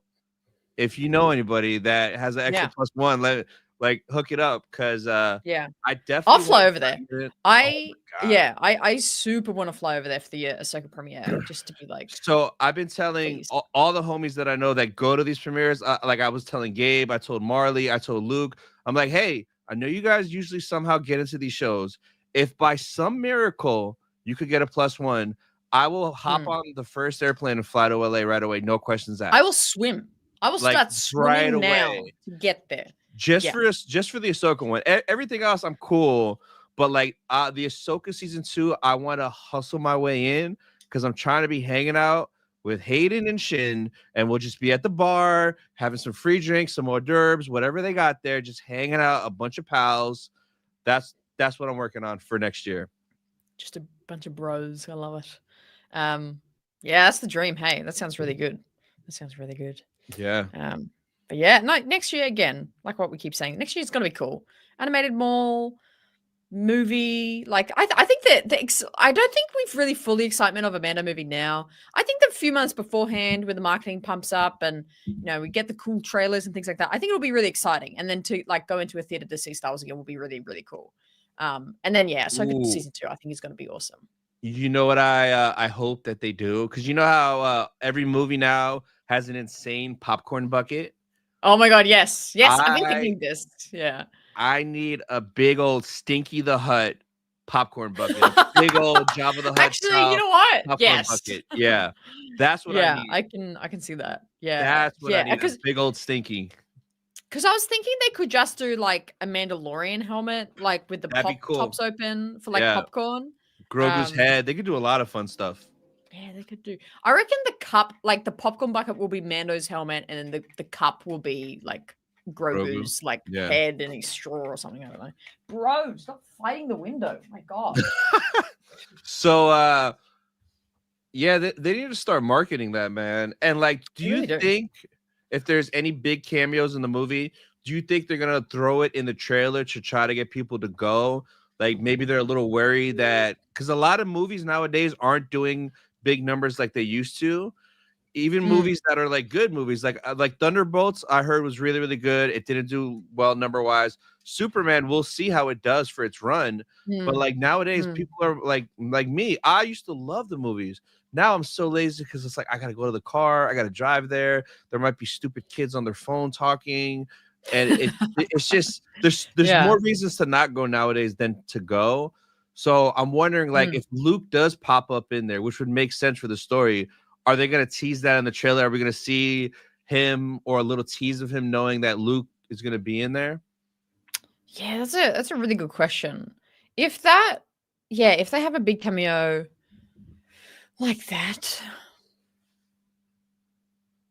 if you know anybody that has an extra Yeah, +1, let like hook it up, because yeah. I I'll definitely want fly to over there. try it." Oh my god! I super want to fly over there for the Ahsoka premiere just to be like, So I've been telling please. all the homies that I know that go to these premieres, like I was telling Gabe, I told Marley, I told Luke, I'm like, hey, I know you guys usually somehow get into these shows. If by some miracle you could get a +1, I will hop Hmm. on the first airplane and fly to LA right away, no questions I will asked. swim. I will Like start right swimming now away. to get there. Just Yeah. for just for the Ahsoka one. Everything else I'm cool, but like the Ahsoka season 2, I want to hustle my way in, because I'm trying to be hanging out with Hayden and Shin, and we'll just be at the bar having some free drinks, some hors d'oeuvres, whatever they got there, just hanging out, a bunch of pals. That's what I'm working on for next year. Just a bunch of bros. I love it. Um, yeah, that's the dream. Hey, that sounds really good. That sounds really good. Yeah. Um, but yeah, no, next year again, like what we keep saying, next year's gonna be cool. Animated mall, movie. Like I think that I don't think we've really fully excitement of a Mando movie now. I think the few months beforehand when the marketing pumps up and we get the cool trailers and things like that, I think it'll be really exciting. And then to like go into a theater to see Star Wars again will be really, really cool. And then yeah, so Ooh. season 2, I think is gonna be awesome. You know what I hope that they do? Because you know how every movie now has an insane popcorn bucket. Oh my god, yes. Yes, I've been I thinking this. Yeah. I need a big old Stinky the Hut popcorn bucket, a big old Jabba the Hutt Actually, you style know what? popcorn Yes. bucket. Yeah, that's what I Yeah, need. I can see that. Yeah. That's what I Yeah, need, a because big old Stinky. I was thinking they could just do like a Mandalorian helmet, like with the That'd be pop cool. tops open for like Yeah, popcorn. Grogu's Um, head. They could do a lot of fun stuff. yeah, they could do. I reckon the cup, like the popcorn bucket, will be Mando's helmet, and then the cup will be like Grogu. Grogu's like Yeah. head and his straw or something. I don't know. Bro, stop fighting the window. My God. So yeah, they need to start marketing that, man. And like, do They you really do. think if there's any big cameos in the movie, do you think they're gonna throw it in the trailer to try to get people to go? Like maybe they're a little worried that, because a lot of movies nowadays aren't doing big numbers like they used to. Even Mm, movies that are like good movies, like Thunderbolts, I heard was really, really good. It didn't do well number wise. Superman, we'll see how it does for its run. But mm, like nowadays, mm. people are like me. I used to love the movies. Now I'm so lazy because it's like I gotta go to the car, I gotta drive there. There might be stupid kids on their phone talking, and it's just there's Yeah. more reasons to not go nowadays than to go. So I'm wondering, like, Mm. if Luke does pop up in there, which would make sense for the story, are they going to tease that in the trailer? Are we going to see him, or a little tease of him knowing that Luke is going to be in there? Yeah, that's a really good question. If that yeah, if they have a big cameo like that,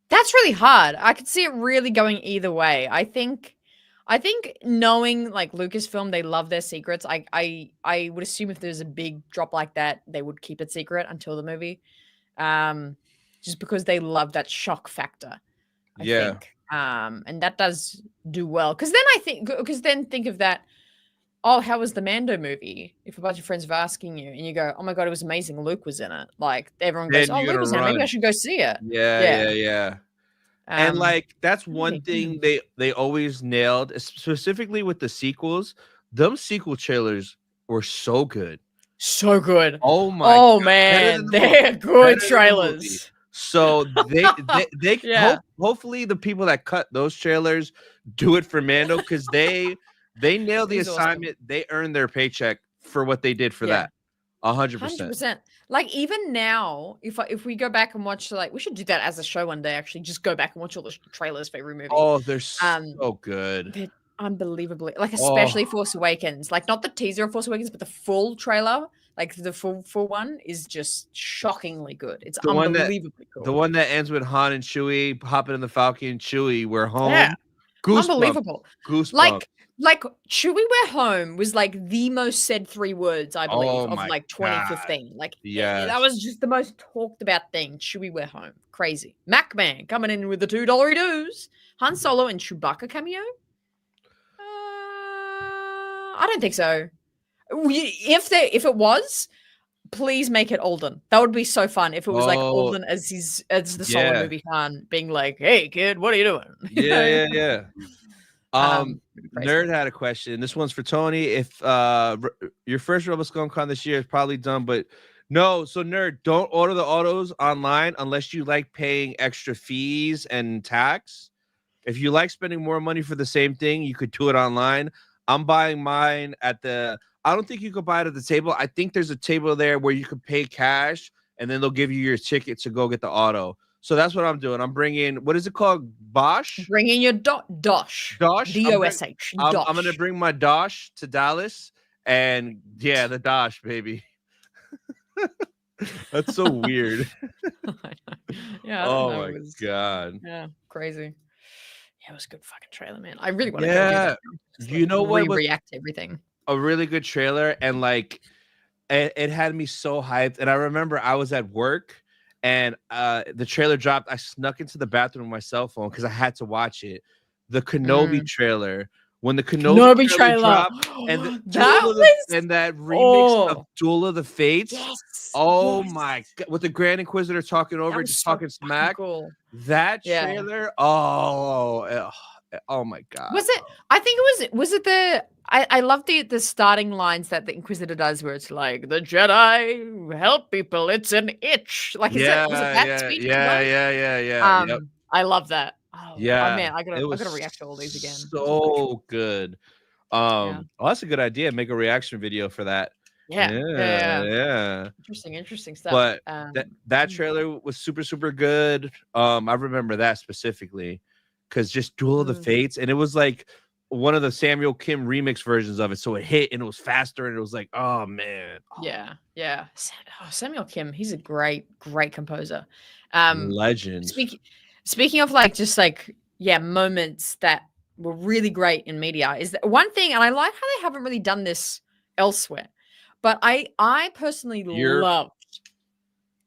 that's really hard. I could see it really going either way. I think knowing like Lucasfilm, they love their secrets. I would assume if there's a big drop like that, they would keep it secret until the movie. Um, just because they love that shock factor, I Yeah. think. And that does do well. Because then think of that. oh, how was the Mando movie? If a bunch of friends are asking you and you go, oh my God, it was amazing. Luke was in it. Like everyone goes, Then oh, you're Luke gonna was in it. Maybe I run. should go see it. Yeah, Yeah. yeah, yeah. And like that's one Okay, thing hmm. they always nailed, specifically with the sequels. Them sequel trailers were so good. So good. Oh my Oh god, better than man, the movie. they're good Better than the movie. trailers. So they Yeah, hopefully the people that cut those trailers do it for Mando because they nailed it the was awesome. assignment. They earned their paycheck for what they did for Yeah. that. 100%. 100%. Like even now, if we go back and watch like we should do that as a show one day. Actually, just go back and watch all the trailers for every movie. Oh, they're Um, so good. they're unbelievably like, Oh, especially Force Awakens. Like not the teaser of Force Awakens, but the full trailer. Like the full one is just shockingly good. It's the one that unbelievably the cool. one that ends with Han and Chewie hopping in the Falcon. Chewie, we're Yeah, home. Goosebumps. unbelievable. Goosebumps. Like Chewie We're Home was like the most said 3 words, I believe, Oh of my like god. 2015. Like that Yes. was just the most talked about thing. Chewie We're Home. Crazy. Mac Man coming in with the $2 dues. Han Solo and Chewbacca cameo? I don't think so. If it was, please make it Alden. That would be so fun if it was like Oh, Alden as the solo yeah. movie Han being like, "Hey kid, what are you doing?" You Yeah, know? yeah, yeah. It'd be crazy. Nerd had a question. This one's for Tony. If your first Rebel Scum Con this year is probably done, but no, so Nerd, don't order the autos online unless you like paying extra fees and tax. If you like spending more money for the same thing, you could do it online. I'm buying mine at the I don't think you could buy it at the table. I think there's a table there where you could pay cash and then they'll give you your ticket to go get the auto. So that's what I'm doing. I'm bringing what is it called? Bosch? Bring in your Dosh. Dosh. Dosh. I'm gonna bring my Dosh to Dallas, and yeah, the Dosh, baby. That's so weird. Yeah, I don't Oh know. my It was god. crazy. Yeah, it was a good fucking trailer, man. I really want to go do Yeah. that. Just You like know what was react to everything. a really good trailer, and like it had me so hyped. And I remember I was at work, and the trailer dropped. I snuck into the bathroom with my cell phone because I had to watch it. The Kenobi trailer. When the Kenobi Kenobi trailer trailer. dropped, and the That Duel of was and that remix of Duel of the Fates. yes. Oh Yes. my god! With the Grand Inquisitor talking That over, was just so talking fucking smack. cool. That Yeah. trailer. Oh my god. Was it? I think it was. Was it the? I love the starting lines that the Inquisitor does, where it's like the Jedi help people. It's an itch. Like, is Yeah, it? Was it that yeah, speech? yeah, yeah, yeah, yeah. Yep. I love that. Oh, Yeah, man, I it was gotta react to all these again. so good. Yeah. Oh, that's a good idea. Make a reaction video for that. Yeah. Yeah, yeah. Interesting stuff. But that trailer was super, super good. I remember that specifically because just Duel of the Fates, and it was like one of the Samuel Kim remix versions of it. So it hit and it was faster, and it was like, oh man. Yeah, yeah. Samuel Kim, he's a great composer. Legend. Speaking of like just like moments that were really great in media is that one thing, and I like how they haven't really done this elsewhere, but I personally loved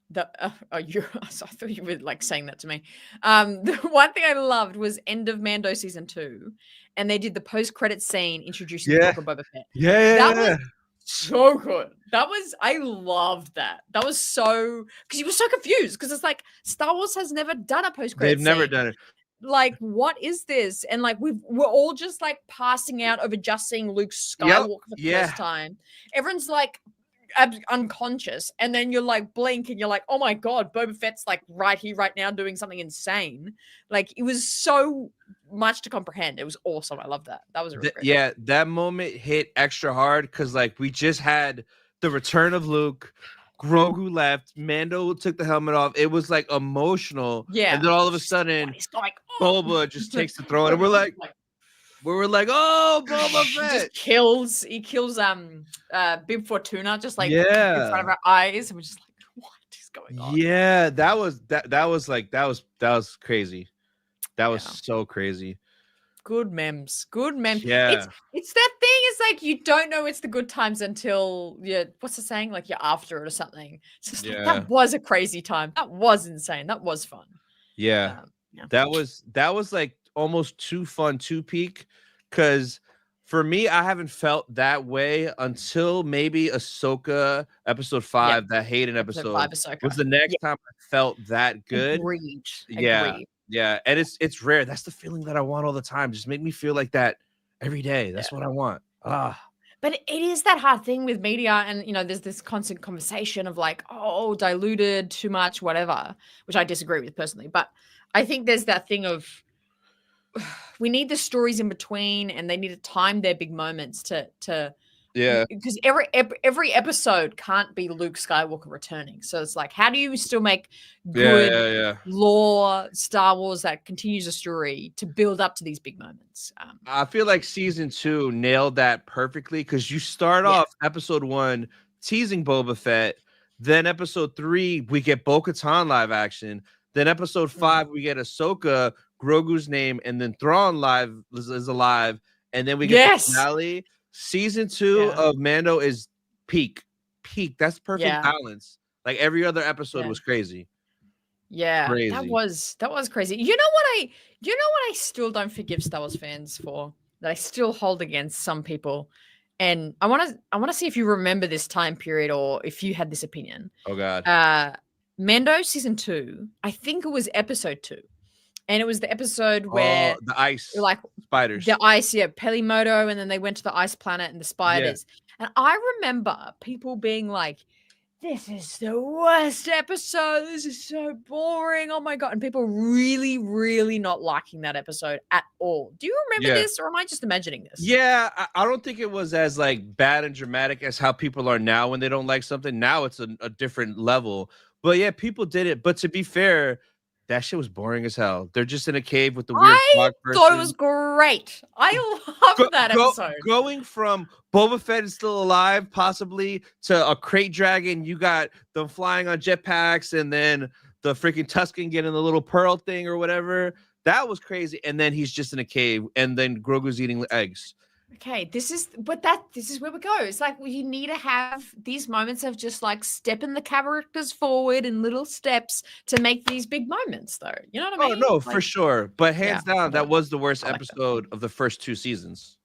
the I thought you were like saying that to me. The one thing I loved was end of Mando season 2, and they did the post-credit scene introducing the Book of Boba Fett. That was so good. I loved that. That was so because you were so confused because it's like Star Wars has never done a post-credit They've never scene. done it. Like, what is this? And like we're all just like passing out over just seeing Luke Skywalker for the first time. Everyone's like unconscious, and then you're like blink and you're like, oh my god, Boba Fett's like right here right now doing something insane. Like, it was so much to comprehend. It was awesome. I love that. That was a really great that moment hit extra hard because like we just had the return of Luke, Grogu left, Mando took the helmet off. It was like emotional, and then all of a sudden Boba just takes the throne, and we're like oh, Boba Fett he kills Bib Fortuna just like in front of our eyes, and we're just like, what is going on? Yeah, that was crazy. That was so crazy. Good memes. Yeah. It's that thing. It's like you don't know it's the good times until what's the saying? Like you're after it or something. It's just like, that was a crazy time. That was insane. That was fun. Yeah. That was like almost too fun, too peak. Because For me, I haven't felt that way until maybe Ahsoka episode Yeah, 5. That Hayden episode episode 5 Ahsoka. was the Yeah, next time I felt that good. agreed. Yeah, Agreed. yeah, and it's rare. That's the feeling that I want all the time. Just make me feel like that every day. Yeah. That's what I want. Ah, But it is that hard thing with media, and there's this constant conversation of like, oh, diluted too much, whatever, which I disagree with personally. But I think there's that thing of we need the stories in between, and they need to time their big moments to yeah, because every episode can't be Luke Skywalker returning. So it's like, how do you still make good yeah. lore Star Wars that continues a story to build up to these big moments? I feel like season 2 nailed that perfectly because you start Yeah. off episode 1 teasing Boba Fett, then episode 3 we get Bo-Katan live action, then episode 5 we get Ahsoka, Grogu's name, and then Thrawn live is alive, and then we get the finale. Season 2 of Mando is peak. That's perfect balance. Like every other episode was crazy. Yeah, Crazy. that was crazy. You know what I still don't forgive Star Wars fans for, that I still hold against some people, and I want to see if you remember this time period or if you had this opinion. Oh God. Mando season 2, I think it was episode 2, and it was the episode where the ice like spiders. the ice, Pelimoto, and then they went to the ice planet and the spiders. And I remember people being like, this is the worst episode. This is so boring. Oh my God. And people really, really not liking that episode at all. Do you remember this, or am I just imagining this? Yeah, I don't think it was as like bad and dramatic as how people are now when they don't like something. Now it's a different level. But yeah, people did it. But to be fair, that shit was boring as hell. They're just in a cave with the weird frog person. I thought it was great. I loved that episode. Going from Boba Fett is still alive, possibly, to a crate dragon. You got them flying on jetpacks, and then the freaking Tusken getting the little pearl thing or whatever. That was crazy. And then he's just in a cave, and then Grogu's eating eggs. Okay, this is where we go. It's like you need to have these moments of just like stepping the characters forward in little steps to make these big moments, though. You know what I mean? Oh no, like, for sure. But hands down, that was the worst episode of the first 2 seasons.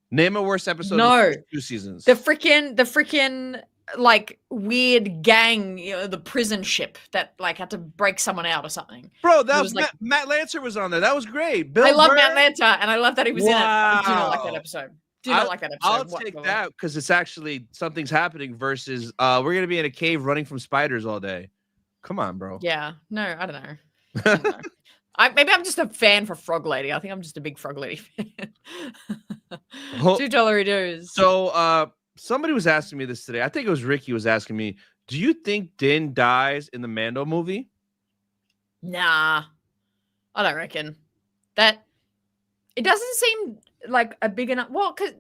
Name a worst episode of the first 2 seasons. The freaking like weird gang, the prison ship that like had to break someone out or something. Bro, that was like Matt Lancer was on there. That was great. I love Matt Lancer, and I love that he was in it. I do not like that episode. I'll take that because it's actually something's happening versus we're gonna be in a cave running from spiders all day. Come on, bro. Yeah, no, I don't know. Maybe I'm just a fan for Frog Lady. I think I'm just a big Frog Lady fan. $2 dues. So somebody was asking me this today. I think it was Ricky was asking me, do you think Din dies in the Mando movie? Nah, I don't reckon. That it doesn't seem like a big enough. Well, because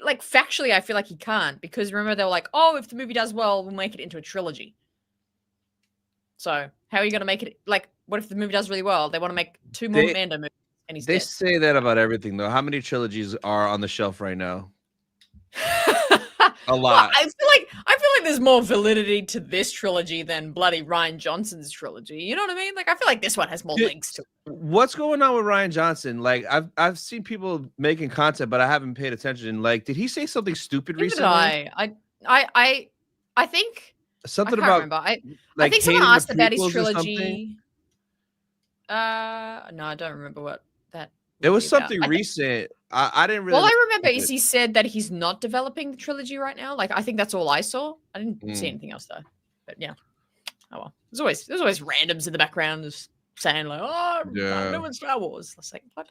like factually, I feel like he can't, because remember they were like, oh, if the movie does well, we'll make it into a trilogy. So how are you going to make it? Like, what if the movie does really well? They want to make 2 more Mando movies, and he's dead. Say that about everything, though. How many trilogies are on the shelf right now? A lot. Well, I feel like there's more validity to this trilogy than bloody Rian Johnson's trilogy. You know what I mean? Like, I feel like this one has more links to it. What's going on with Rian Johnson? Like, I've seen people making content, but I haven't paid attention. Like, did he say something stupid recently? I think something I can't remember. I think someone asked about his trilogy. No, I don't remember what that. It was something recent. I didn't really. All I remember is he said that he's not developing the trilogy right now. Like, I think that's all I saw. I didn't see anything else though. But yeah. Oh well. There's always randoms in the background just saying like, oh, I'm doing Star Wars. I was like, what?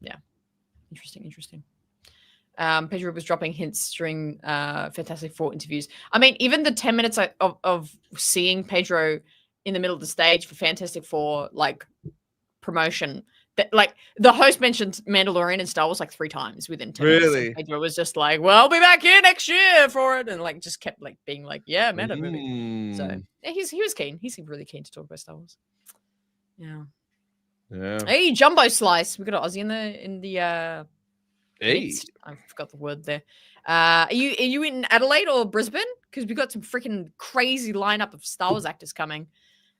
Yeah. Interesting. Pedro was dropping hints during Fantastic Four interviews. I mean, even the 10 minutes of seeing Pedro in the middle of the stage for Fantastic Four, like, promotion, that like the host mentioned Mandalorian and Star Wars like 3 times within 10 minutes. Really? Pedro was just like, well, I'll be back here next year for it, and like just kept like being like, yeah, Mando movie. So yeah, he was keen. He seemed really keen to talk about Star Wars. Yeah. Hey, Jumbo Slice. We got an Aussie in the Hey, I forgot the word there. Are you in Adelaide or Brisbane? Because we've got some freaking crazy lineup of Star Wars actors coming.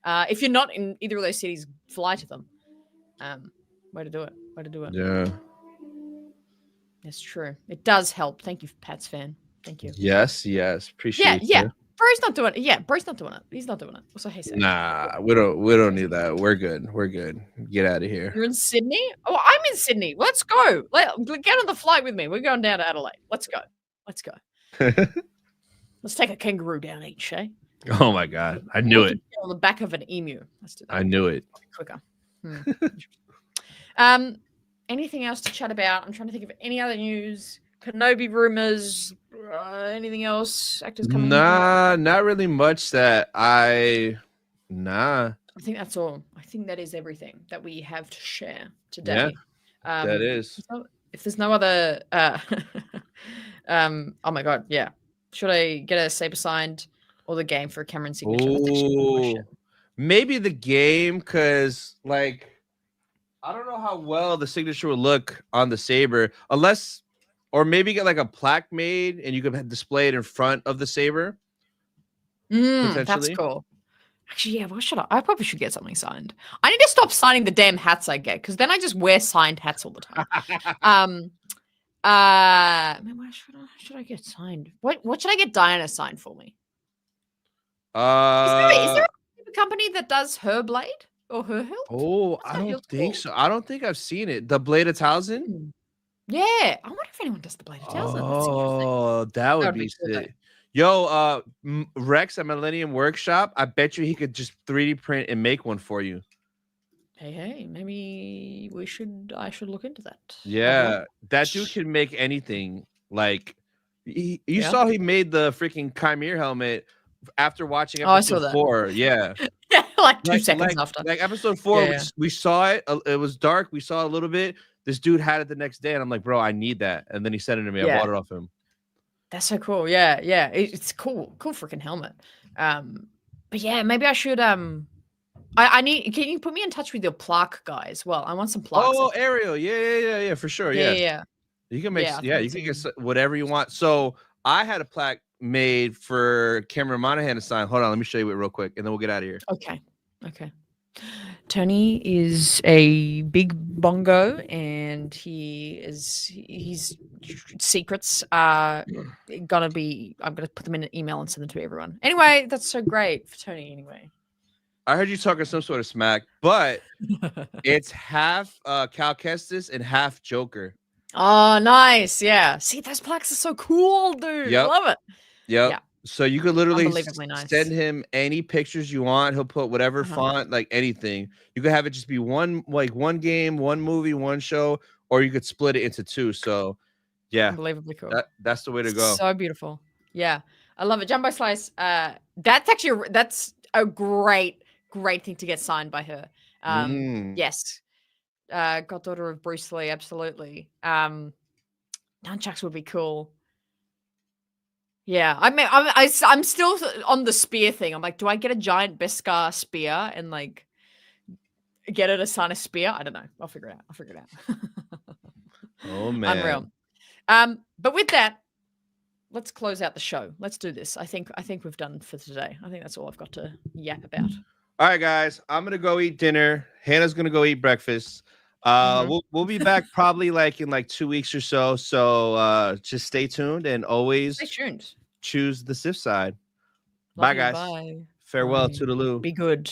If you're not in either of those cities, fly to them. Way to do it. Yeah. That's true. It does help. Thank you, Pats fan. Thank you. Yes, Yeah, appreciate yeah. you. Bro's not doing it. Yeah, Bro's not doing it. He's not doing it. What's what he say? Nah, we don't need that. We're good. We're good. Get out of here. You're in Sydney? Oh, I'm in Sydney. Let's go. Get on the flight with me. We're going down to Adelaide. Let's go. Let's go. Let's take a kangaroo down each, eh? Oh my god, I knew it. On the back of an emu. Let's do that. I knew it. Quicker. Anything else to chat about? I'm trying to think of any other news. Kenobi rumors. Anything else? Actors coming? Nah, not really much. Nah. I think that's all. I think that is everything that we have to share today. Yeah, that is. If there's no other, oh my god, yeah. Should I get a saber signed or the game for a Cameron signature? That's actually a good question. Maybe the game, because like I don't know how well the signature would look on the saber, unless, or maybe get like a plaque made and you could display it in front of the saber. That's cool. Actually, yeah, what should I probably should get something signed. I need to stop signing the damn hats I get, because then I just wear signed hats all the time. Where should I get signed? What should I get Diana signed for me? Is there a company that does her blade or her hilt? Oh, I don't think so. I don't think I've seen it. The Blade of Towson? Yeah. I wonder if anyone does the Blade of Towson. Oh, that would be sick. Yo, Rex at Millennium Workshop, I bet you he could just 3D print and make one for you. Hey, maybe I should look into that. Yeah, that dude can make anything. Like, you saw he made the freaking Chimere helmet after watching episode 4. Yeah. like 2 seconds after. Like episode 4, we saw it. It was dark. We saw a little bit. This dude had it the next day, and I'm like, bro, I need that. And then he sent it to me. I bought it off him. That's so cool. Yeah. It's cool. Cool freaking helmet. But yeah, maybe I should I need. Can you put me in touch with your plaque guy as well? I want some plaques. Oh, Ariel. Yeah, for sure. Yeah. You can make you can get whatever you want. So I had a plaque made for Cameron Monaghan to sign. Hold on, let me show you it real quick, and then we'll get out of here. Okay. Tony is a big bongo, and his secrets are gonna be. I'm gonna put them in an email and send them to everyone. Anyway, that's so great for Tony. Anyway, I heard you talking some sort of smack, but it's half Cal Kestis and half Joker. Oh, nice. Yeah. See, those plaques are so cool, dude. Yep. Love it. Yep. Yeah. So you could literally send nice. him any pictures you want. He'll put whatever font, like anything. You could have it just be one game, one movie, one show, or you could split it into 2. So yeah. Unbelievably cool. That's the way to go. So beautiful. Yeah. I love it. Jumbo Slice. That's a great thing to get signed by her. Yes. Goddaughter of Bruce Lee, absolutely. Nunchucks would be cool. Yeah, I mean, I'm still on the spear thing. I'm like, do I get a giant Beskar spear and like get it a sign a spear? I don't know. I'll figure it out. Oh man, unreal. But with that, let's close out the show. Let's do this. I think we've done for today. I think that's all I've got to yap about. All right, guys, I'm gonna go eat dinner. Hannah's gonna go eat breakfast. We'll be back probably like in like 2 weeks or so. So just stay tuned and always choose the Sith side. Bye, guys. Bye. Farewell. Toodaloo. Be good.